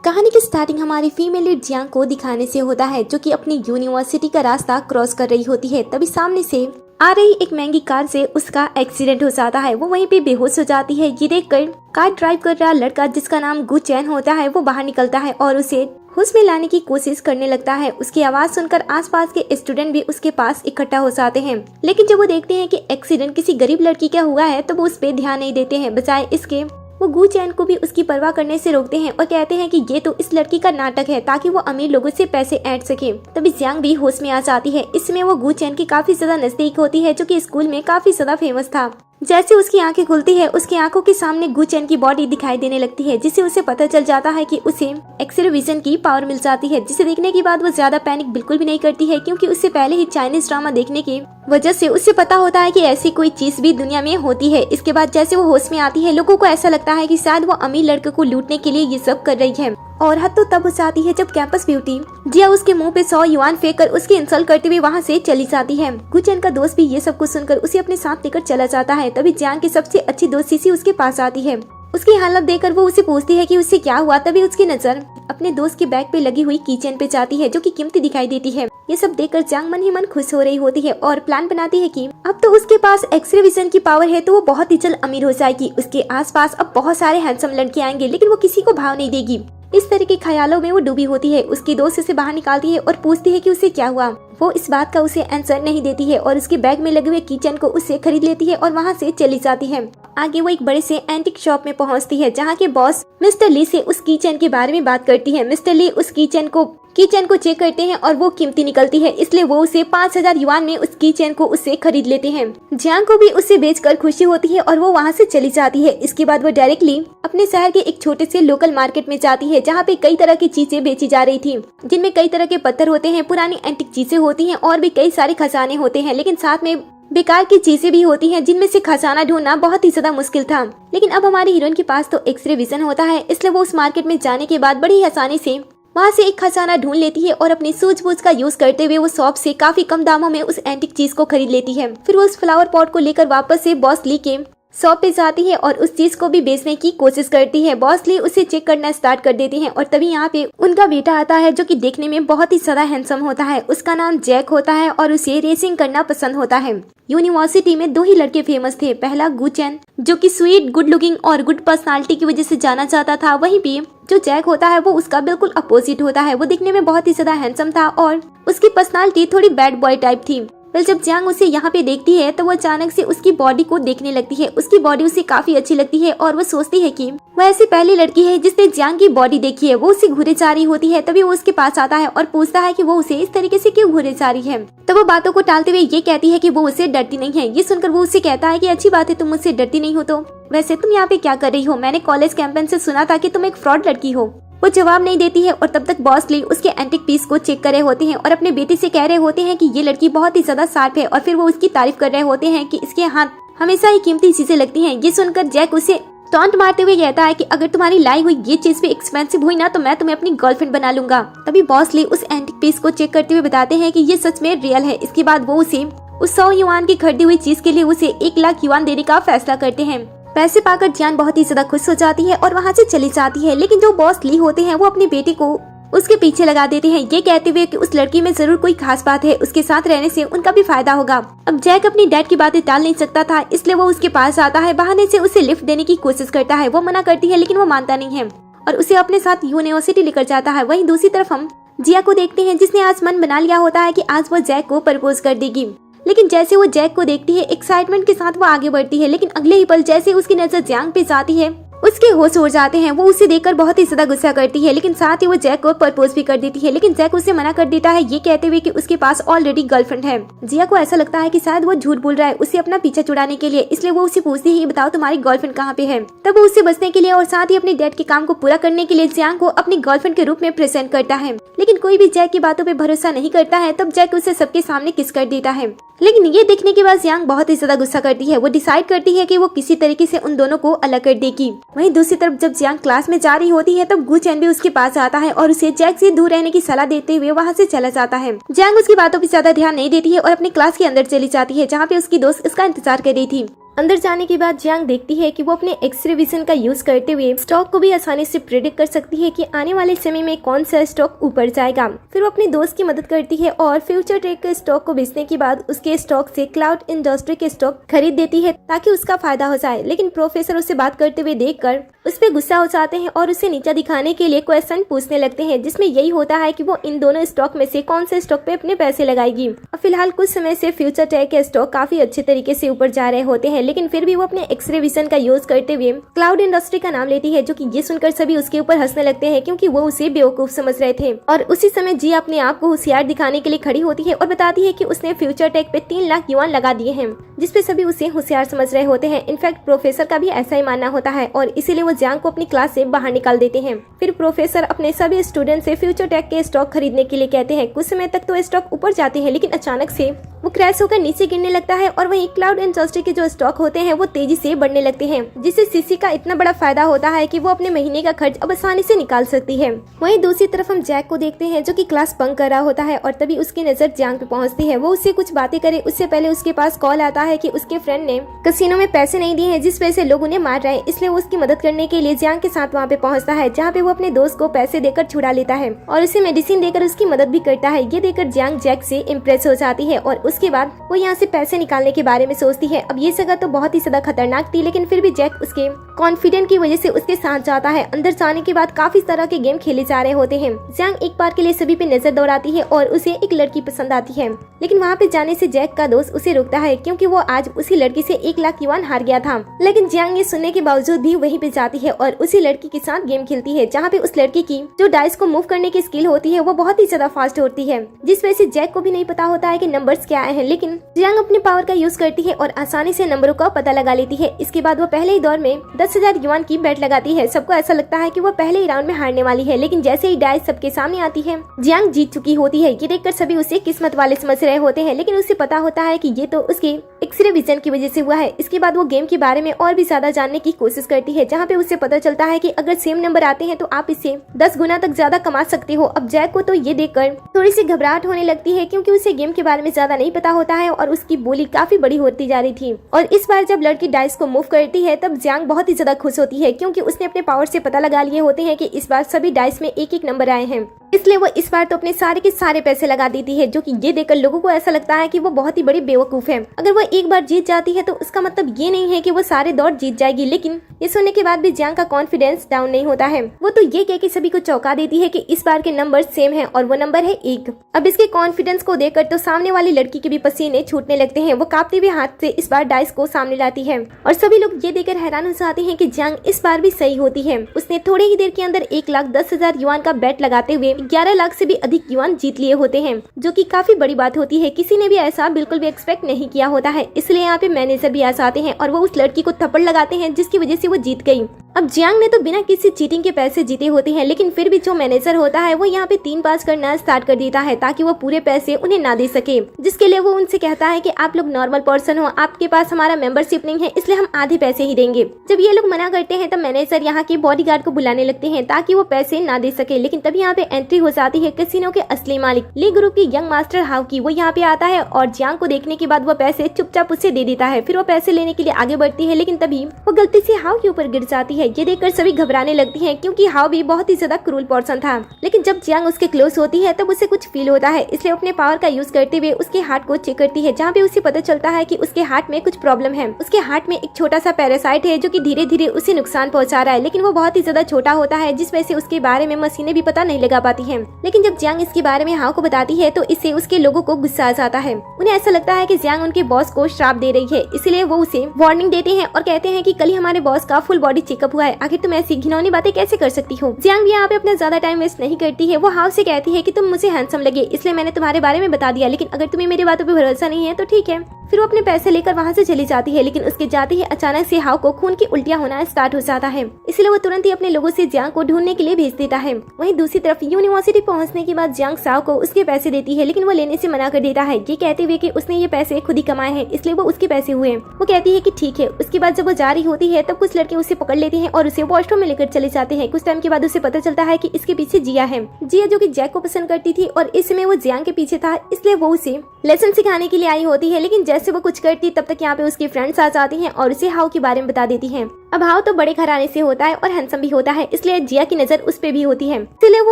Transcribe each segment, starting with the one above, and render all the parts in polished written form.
कहानी की स्टार्टिंग हमारी फीमेल लीड जियांग को दिखाने से होता है, जो कि अपनी यूनिवर्सिटी का रास्ता क्रॉस कर रही होती है। तभी सामने से आ रही एक महंगी कार से उसका एक्सीडेंट हो जाता है। वो वहीं पे बेहोश हो जाती है। ये देखकर कार ड्राइव कर रहा लड़का, जिसका नाम गु चैन होता है, वो बाहर निकलता है और उसे होश में लाने की कोशिश करने लगता है। उसकी आवाज सुनकर आसपास के स्टूडेंट भी उसके पास इकट्ठा हो जाते हैं, लेकिन जब वो देखते हैं कि एक्सीडेंट किसी गरीब लड़की का हुआ है तो वो उस पर ध्यान नहीं देते हैं। बजाय इसके वो गु चैन को भी उसकी परवाह करने से रोकते हैं और कहते हैं कि ये तो इस लड़की का नाटक है ताकि वो अमीर लोगों से पैसे ऐंठ सके। तभी जियांग भी होश में आ जाती है। इसमें वो गु चैन की काफी ज्यादा नजदीक होती है, जो कि स्कूल में काफी ज्यादा फेमस था। जैसे उसकी आंखें खुलती है, उसकी आंखों के सामने गु चैन की बॉडी दिखाई देने लगती है, जिससे उसे पता चल जाता है कि उसे एक्स-रे विजन की पावर मिल जाती है। जिसे देखने के बाद वो ज्यादा पैनिक बिल्कुल भी नहीं करती है, क्योंकि उससे पहले ही चाइनीज ड्रामा देखने की वजह से उसे पता होता है कि ऐसी कोई चीज भी दुनिया में होती है। इसके बाद जैसे वो होश में आती है, लोगों को ऐसा लगता है कि शायद वो अमीर लड़के को लूटने के लिए ये सब कर रही है। और हद तो तब हो जाती है जब कैंपस ब्यूटी जिया उसके मुंह पे 100 युआन फेंक कर उसकी इंसल्ट करते हुए वहाँ से चली जाती है। गु चैन का दोस्त भी ये सब कुछ सुनकर उसे अपने साथ लेकर चला जाता है। तभी जियांग की सबसे अच्छी दोस्त सीसी उसके पास आती है। उसकी हालत देखकर वो उसे पूछती है कि उससे क्या हुआ। तभी उसकी नजर अपने दोस्त के बैग पे लगी हुई कीचेन पे जाती है, जो कि कीमती दिखाई देती है। ये सब देखकर जियांग मन ही मन खुश हो रही होती है और प्लान बनाती है कि अब तो उसके पास एक्स-रे विजन की पावर है, तो वो बहुत ही जल्द अमीर हो जाएगी। उसके आसपास अब बहुत सारे हैंडसम लड़के आएंगे, लेकिन वो किसी को भाव नहीं देगी। इस तरह के ख्यालों में वो डूबी होती है। उसकी दोस्त उसे बाहर निकालती है और पूछती है कि उसे क्या हुआ। वो इस बात का उसे आंसर नहीं देती है और उसके बैग में लगे हुए किचन को उससे खरीद लेती है और वहाँ से चली जाती है। आगे वो एक बड़े से एंटिक शॉप में पहुँचती है, जहाँ के बॉस मिस्टर ली से उस किचन के बारे में बात करती है। मिस्टर ली उस किचन को चेक करते हैं और वो कीमती निकलती है, इसलिए वो उसे 5000 युआन में उस किचन को उससे खरीद लेते हैं। जियांग को भी उसे बेचकर खुशी होती है और वो वहाँ से चली जाती है। इसके बाद वो डायरेक्टली अपने शहर के एक छोटे से लोकल मार्केट में जाती है, जहाँ पे कई तरह की चीजें बेची जा रही थी, जिनमें कई तरह के पत्थर होते हैं, पुरानी एंटिक चीजें होती हैं और भी कई सारे खजाने होते हैं, लेकिन साथ में बेकार की चीजें भी होती हैं, जिनमें से खजाना ढूंढना बहुत ही ज्यादा मुश्किल था। लेकिन अब हमारी हीरोइन के पास तो एक्स-रे विजन होता है, इसलिए वो उस मार्केट में जाने के बाद बड़ी आसानी से वहाँ से एक खजाना ढूंढ लेती है और अपनी सूझबूझ का यूज करते हुए वो शॉप से काफी कम दामों में उस एंटिक चीज को खरीद लेती है। फिर वो उस फ्लावर पॉट को लेकर वापस से बॉस ली के शॉप पे जाती है और उस चीज को भी बेचने की कोशिश करती है। बॉस ली उसे चेक करना स्टार्ट कर देती हैं और तभी यहाँ पे उनका बेटा आता है, जो कि देखने में बहुत ही ज्यादा हैंडसम होता है। उसका नाम जैक होता है और उसे रेसिंग करना पसंद होता है। यूनिवर्सिटी में 2 ही लड़के फेमस थे। पहला गु चैन, जो कि स्वीट, गुड लुकिंग और गुड पर्सनालिटी की वजह से जाना जाता था। वहीं पे जो जैक होता है वो उसका बिल्कुल अपोजिट होता है। वो दिखने में बहुत ही ज्यादा हैंडसम था और उसकी पर्सनालिटी थोड़ी बैड बॉय टाइप थी। जब जियांग उसे यहाँ पे देखती है तो वो अचानक से उसकी बॉडी को देखने लगती है। उसकी बॉडी उसे काफी अच्छी लगती है और वो सोचती है कि वह ऐसी पहली लड़की है जिसने जियांग की बॉडी देखी है। वो उसे घूरे जा रही होती है। तभी वो उसके पास आता है और पूछता है कि वो उसे इस तरीके से क्यों घूरे जा रही है। तो वो बातों को टालते हुए ये कहती है कि वो उससे डरती नहीं है। ये सुनकर वो उससे कहता है कि अच्छी बात है, तुम मुझसे डरती नहीं हो, तो वैसे तुम यहाँ पे क्या कर रही हो? मैंने कॉलेज कैंपस से सुना था कि तुम एक फ्रॉड लड़की हो। वो जवाब नहीं देती है और तब तक बॉस ली उसके एंटिक पीस को चेक कर रहे होते हैं और अपने बेटे से कह रहे होते हैं कि ये लड़की बहुत ही ज्यादा शार्प है। और फिर वो उसकी तारीफ कर रहे होते हैं कि इसके हाथ हमेशा ही कीमती चीजें लगती हैं। ये सुनकर जैक उसे टॉन्ट मारते हुए कहता है कि अगर तुम्हारी लाई हुई ये चीज भी एक्सपेंसिव हुई ना, तो मैं तुम्हें अपनी गर्लफ्रेंड बना लूंगा। तभी बॉस ली उस एंटिक पीस को चेक करते हुए बताते हैं कि ये सच में रियल है। इसके बाद वो उसे उस 100 युआन की खरीदी हुई चीज के लिए उसे 1 लाख युआन देने का फैसला करते हैं। पैसे पाकर जियान बहुत ही ज्यादा खुश हो जाती है और वहाँ से चली जाती है। लेकिन जो बॉस ली होते हैं वो अपनी बेटी को उसके पीछे लगा देते हैं, ये कहते हुए कि उस लड़की में जरूर कोई खास बात है, उसके साथ रहने से उनका भी फायदा होगा। अब जैक अपनी डैड की बातें टाल नहीं सकता था, इसलिए वो उसके पास आता है। बहाने से उसे लिफ्ट देने की कोशिश करता है। वो मना करती है, लेकिन वो मानता नहीं है और उसे अपने साथ यूनिवर्सिटी लेकर जाता है। वहीं दूसरी तरफ हम जिया को देखते हैं, जिसने आज मन बना लिया होता है कि आज वो जैक को प्रपोज कर देगी। लेकिन जैसे वो जैक को देखती है, एक्साइटमेंट के साथ वो आगे बढ़ती है, लेकिन अगले ही पल जैसे उसकी नजर जियांग पे जाती है, उसके होश उड़ जाते हैं। वो उसे देखकर बहुत ही ज्यादा गुस्सा करती है, लेकिन साथ ही वो जैक को प्रपोज भी कर देती है। लेकिन जैक उसे मना कर देता है, ये कहते हुए कि उसके पास ऑलरेडी गर्लफ्रेंड है। जिया को ऐसा लगता है कि शायद वो झूठ बोल रहा है उसे अपना पीछा छुड़ाने के लिए, इसलिए वो उसे पूछती है, बताओ तुम्हारी गर्लफ्रेंड कहाँ पे है। तब वो उससे बचने के लिए और साथ ही अपने डैड के काम को पूरा करने के लिए जियांग को अपनी गर्लफ्रेंड के रूप में प्रेजेंट करता है। लेकिन कोई भी जैक की बातों पे भरोसा नहीं करता है। तब जैक उसे सबके सामने किस कर देता है। लेकिन ये देखने के बाद जियांग बहुत ही ज्यादा गुस्सा करती है। वो डिसाइड करती है कि वो किसी तरीके से उन दोनों को अलग कर देगी। वहीं दूसरी तरफ जब जियांग क्लास में जा रही होती है, तब गु चैन भी उसके पास आता है और उसे जैक से दूर रहने की सलाह देते हुए वहाँ से चला जाता है। जियांग उसकी बातों पर ज्यादा ध्यान नहीं देती है और अपनी क्लास के अंदर चली जाती है, जहाँ पे उसकी दोस्त उसका इंतजार कर रही थी। अंदर जाने के बाद जियांग देखती है कि वो अपने एक्सरे विजन का यूज करते हुए स्टॉक को भी आसानी से प्रेडिक्ट कर सकती है कि आने वाले समय में कौन सा स्टॉक ऊपर जाएगा। फिर वो अपने दोस्त की मदद करती है और फ्यूचर टेक के स्टॉक को बेचने के बाद उसके स्टॉक से क्लाउड इंडस्ट्री के स्टॉक खरीद देती है ताकि उसका फायदा हो जाए। लेकिन प्रोफेसर उसे बात करते हुए देखकर उस पर गुस्सा हो जाते हैं और उसे नीचा दिखाने के लिए क्वेश्चन पूछने लगते हैं, जिसमें यही होता है कि वो इन दोनों स्टॉक में से कौन से स्टॉक पे अपने पैसे लगाएगी। और फिलहाल कुछ समय से फ्यूचर टेक के स्टॉक काफी अच्छे तरीके से ऊपर जा रहे होते हैं, लेकिन फिर भी वो अपने एक्सरे विजन का यूज करते हुए क्लाउड इंडस्ट्री का नाम लेती है, जो कि ये सुनकर सभी उसके ऊपर हंसने लगते हैं क्योंकि वो उसे बेवकूफ समझ रहे थे। और उसी समय जी अपने आप को होशियार दिखाने के लिए खड़ी होती है और बताती है कि उसने फ्यूचर टेक पे 3 लाख युआन लगा दिए हैं, जिसपे सभी उसे होशियार समझ रहे होते हैं। इनफैक्ट प्रोफेसर का भी ऐसा ही मानना होता है और इसीलिए वो जियांग को अपनी क्लास से बाहर निकाल देते हैं। फिर प्रोफेसर अपने सभी स्टूडेंट से फ्यूचर टेक के स्टॉक खरीदने के लिए कहते हैं। कुछ समय तक तो स्टॉक ऊपर जाते हैं, लेकिन अचानक से वो क्रैश होकर नीचे गिरने लगता है और वहीं क्लाउड इंडस्ट्री के जो स्टॉक होते हैं वो तेजी से बढ़ने लगते हैं, जिससे सीसी का इतना बड़ा फायदा होता है कि वो अपने महीने का खर्च अब आसानी से निकाल सकती है। वहीं दूसरी तरफ हम जैक को देखते हैं जो कि क्लास बंक कर रहा होता है और तभी उसकी नजर जियांग पे पहुंचती है। वो उससे कुछ बातें करे उससे पहले उसके पास कॉल आता है कि उसके फ्रेंड ने कसिनो में पैसे नहीं दिए हैं, जिस वजह से लोग उन्हें मार रहे हैं। इसलिए वो उसकी मदद करने के लिए जियांग के साथ वहाँ पे पहुँचता है, जहाँ पे वो अपने दोस्त को पैसे देकर छुड़ा लेता है और उसे मेडिसिन देकर उसकी मदद भी करता है। ये देखकर जियांग जैक से इम्प्रेस हो जाती है और उसके बाद वो यहाँ से पैसे निकालने के बारे में सोचती है। अब ये जगह तो बहुत ही ज्यादा खतरनाक थी, लेकिन फिर भी जैक उसके कॉन्फिडेंट की वजह से उसके साथ जाता है। अंदर जाने के बाद काफी तरह के गेम खेले जा रहे होते हैं। जियांग एक बार के लिए सभी पे नजर दौड़ाती है और उसे एक लड़की पसंद आती है, लेकिन वहाँ पे जाने से जैक का दोस्त उसे रोकता है क्योंकि वो आज उसी लड़की से 1 लाख युआन हार गया था। लेकिन जियांग ये सुनने के बावजूद भी वहीं पे जाती है और उसी लड़की के साथ गेम खेलती है, जहाँ पे उस लड़की की जो डाइस को मूव करने की स्किल होती है वो बहुत ही ज्यादा फास्ट होती है, जिस वजह से जैक को भी नहीं पता होता है कि नंबर्स क्या आए हैं। लेकिन जियांग अपने पावर का यूज करती है और आसानी से नंबरों का पता लगा लेती है। इसके बाद वो पहले ही दौर में 10,000 युआन की बेट लगाती है। सबको ऐसा लगता है कि वो पहले ही राउंड में हारने वाली है, लेकिन जैसे ही डाइस सबके सामने आती है जियांग जीत चुकी होती है। ये देखकर सभी उसे किस्मत वाले समझ रहे होते हैं, लेकिन उसे पता होता है कि ये तो उसके एक्सरे विजन की वजह से हुआ है। इसके बाद वो गेम के बारे में और भी ज्यादा जानने की कोशिश करती है, जहाँ पे उसे पता चलता है कि अगर सेम नंबर आते हैं तो आप इससे 10 गुना तक ज्यादा कमा सकते हो। अब जैक को तो ये देखकर थोड़ी सी घबराहट होने लगती है क्योंकि उसे गेम के बारे में ज्यादा नहीं पता होता है और उसकी बोली काफी बड़ी होती जा रही थी। और इस बार जब लड़की डाइस को मूव करती है तब जियांग बहुत ही ज्यादा खुश होती है क्योंकि उसने अपने पावर से पता लगा लिए होते हैं कि इस बार सभी डाइस में एक एक नंबर आए हैं। इसलिए वो इस बार तो अपने सारे के सारे पैसे लगा देती है, जो कि ये देखकर लोगों को ऐसा लगता है कि वो बहुत ही बड़ी बेवकूफ है। अगर वो एक बार जीत जाती है तो उसका मतलब ये नहीं है कि वो सारे दौर जीत जाएगी। लेकिन ये सुनने के बाद भी जियांग का कॉन्फिडेंस डाउन नहीं होता है। वो तो ये कह के सभी को चौंका देती है कि इस बार के नंबर सेम है और वो नंबर है 1। अब इसके कॉन्फिडेंस को देखकर तो सामने वाली लड़की के भी पसीने छूटने लगते हैं। वो कांपते हुए हाथ से इस बार डाइस को सामने लाती है और सभी लोग ये देखकर हैरान हो जाते हैं कि जियांग इस बार भी सही होती है। उसने थोड़े ही देर के अंदर 1,10,000 युआन का बेट लगाते हुए 11 लाख से भी अधिक युआन जीत लिए होते हैं, जो कि काफी बड़ी बात होती है। किसी ने भी ऐसा बिल्कुल भी एक्सपेक्ट नहीं किया होता है। इसलिए यहाँ पे मैनेजर भी आ जाते हैं और वो उस लड़की को थप्पड़ लगाते हैं, जिसकी वजह से वो जीत गई। अब जियांग ने तो बिना किसी चीटिंग के पैसे जीते होते हैं, लेकिन फिर भी जो मैनेजर होता है वो यहाँ पे 3 पास करना स्टार्ट कर देता है ताकि वो पूरे पैसे उन्हें ना दे सके, जिसके लिए वो उनसे कहता है कि आप लोग नॉर्मल पर्सन हो, आपके पास हमारा मेंबरशिप नहीं है, इसलिए हम आधे पैसे ही देंगे। जब ये लोग मना करते हैं तब मैनेजर यहाँ के बॉडीगार्ड को बुलाने लगते हैं ताकि वो पैसे ना दे सके। लेकिन तभी यहाँ पे एंट्री हो जाती है कैसीनो के असली मालिक ली ग्रुप की यंग मास्टर हाउ की। वो यहाँ पे आता है और जियांग को देखने के बाद वो पैसे चुपचाप उसे दे देता है। फिर वो पैसे लेने के लिए आगे बढ़ती है, लेकिन तभी वो गलती से हाउ के ऊपर गिर जाती है। ये देखकर सभी घबराने लगती हैं क्योंकि हाउ भी बहुत ही ज्यादा क्रूल पर्सन था। लेकिन जब जियांग उसके क्लोज होती है तब उसे कुछ फील होता है, इसलिए अपने पावर का यूज करते हुए उसके हार्ट को चेक करती है, जहाँ पे उसे पता चलता है कि उसके हार्ट में कुछ प्रॉब्लम है। उसके हार्ट में एक छोटा सा पैरासाइट है जो कि धीरे धीरे उसे नुकसान पहुंचा रहा है, लेकिन वो बहुत ही ज्यादा छोटा होता है, जिस वजह से उसके बारे में मशीनें भी पता नहीं लगा पाती हैं। लेकिन जब जियांग इसके बारे में हाउ को बताती है तो इससे उसके लोगों को गुस्सा आ जाता है। उन्हें ऐसा लगता है कि जियांग उनके बॉस को श्राप दे रही है, इसलिए वो उसे वार्निंग देते हैं और कहते हैं कि कल ही हमारे बॉस का फुल बॉडी चेकअप हुआ है, आखिर तुम ऐसी घिनौनी बातें कैसे कर सकती हो। जियांग भी यहाँ पे अपना ज्यादा टाइम वेस्ट नहीं करती है। वो हाउ से कहती है कि तुम मुझे हैंडसम लगे, इसलिए मैंने तुम्हारे बारे में बता दिया, लेकिन अगर तुम्हें मेरी बातों पे भरोसा नहीं है तो ठीक है। फिर वो अपने पैसे लेकर वहाँ से चली जाती है, लेकिन उसके जाते ही अचानक से हाउ को खून की उल्टियाँ होना स्टार्ट हो जाता है, इसलिए वो तुरंत ही अपने लोगों से जियांग को ढूंढने के लिए भेज देता है। वहीं दूसरी तरफ यूनिवर्सिटी पहुंचने के बाद जियांग साओ को उसके पैसे देती है, लेकिन वो लेने से मना कर देता है, ये कहते हुए कि उसने ये पैसे खुद ही कमाए हैं, इसलिए वो उसके पैसे हुए। वो कहती है कि ठीक है। उसके बाद जब वो जा रही होती है तब कुछ लड़के उसे पकड़ लेते हैं और उसे वॉशरूम में लेकर चले जाते हैं। कुछ टाइम के बाद उसे पता चलता है कि इसके पीछे जिया है, जिया जो कि जैक को पसंद करती थी और इस समय वो जियांग के पीछे था, इसलिए वो उसे लेसन सिखाने के लिए आई होती है, लेकिन जैसे वो कुछ करती तब तक यहाँ पे उसकी फ्रेंड्स आ जाती हैं और उसे हाउ के बारे में बता देती हैं। अब हाउ तो बड़े घराने से होता है और हैंडसम भी होता है, इसलिए जिया की नजर उस पे भी होती है, इसलिए वो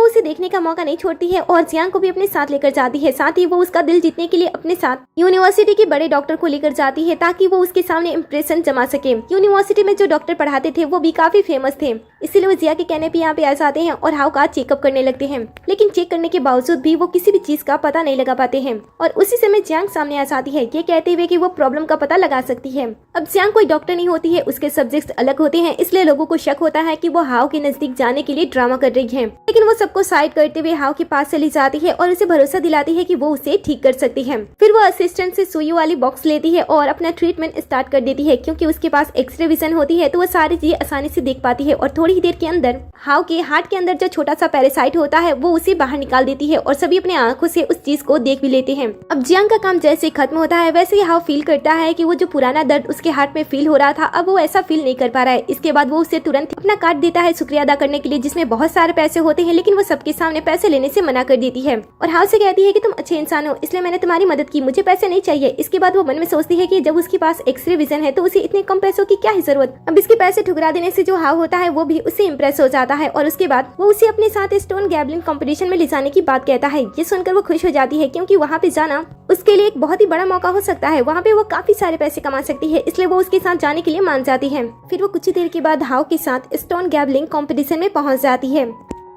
उसे देखने का मौका नहीं छोड़ती है और जियांग को भी अपने साथ लेकर जाती है। साथ ही वो उसका दिल जीतने के लिए अपने साथ यूनिवर्सिटी के बड़े डॉक्टर को लेकर जाती है ताकि वो उसके सामने इम्प्रेशन जमा सके। यूनिवर्सिटी में जो डॉक्टर पढ़ाते थे वो भी काफी फेमस थे, इसीलिए वो जिया के कहने पे यहाँ पे आ जाते हैं और हाउ का चेकअप करने लगते हैं, लेकिन चेक करने के बावजूद भी वो किसी भी चीज का पता नहीं लगा पाते हैं। और उसी समय जियांग सामने आ जाती है, ये कहते हुए कि वो प्रॉब्लम का पता लगा सकती है। अब जियांग कोई डॉक्टर नहीं होती है, उसके सब्जेक्ट्स अलग होते हैं, इसलिए लोगों को शक होता है कि वो हाउ के नजदीक जाने के लिए ड्रामा कर रही है, लेकिन वो सबको साइड करते हुए हाउ के पास चली जाती है और उसे भरोसा दिलाती है कि वो उसे ठीक कर सकती है। फिर वो असिस्टेंट से सुई वाली बॉक्स लेती है और अपना ट्रीटमेंट स्टार्ट कर देती है, क्योंकि उसके पास एक्सरे विजन होती है तो वो सारी चीजें आसानी से देख पाती है। और थोड़ी ही देर के अंदर हाउ के हार्ट के अंदर जो छोटा सा पैरासाइट होता है वो उसे बाहर निकाल देती है और सभी अपने आंखों से उस चीज को देख भी लेते हैं। अब जियांग का काम जैसे खत्म होता है वैसे ही हाउ फील करता है कि वो जो पुराना दर्द उसके हार्ट में फील हो रहा था अब वो ऐसा फील नहीं कर पा रहा है। इसके बाद वो उसे तुरंत अपना कार्ड देता है शुक्रिया अदा करने के लिए, जिसमें बहुत सारे पैसे होते हैं, लेकिन वो सबके सामने पैसे लेने से मना कर देती है और हाउ से कहती है कि तुम अच्छे इंसान हो, इसलिए मैंने तुम्हारी मदद की, मुझे पैसे नहीं चाहिए। इसके बाद वो मन में सोचती है कि जब उसके पास एक्सरे विजन है तो उसे इतने कम पैसों की क्या ही जरूरत। अब इसके पैसे ठुकरा देने से जो हाउ होता है वो भी उससे इम्प्रेस हो जाता है और उसके बाद वो उसे अपने साथ स्टोन गैबलिंग कंपटीशन में ले जाने की बात कहता है। ये सुनकर वो खुश हो जाती है, क्योंकि वहाँ पे जाना उसके लिए एक बहुत ही बड़ा मौका हो सकता है, वहाँ पे वो काफी सारे पैसे कमा सकती है, इसलिए वो उसके साथ जाने के लिए मान जाती है। फिर वो कुछ देर के बाद हाउ के साथ स्टोन गैबलिंग कंपटीशन में पहुंच जाती है,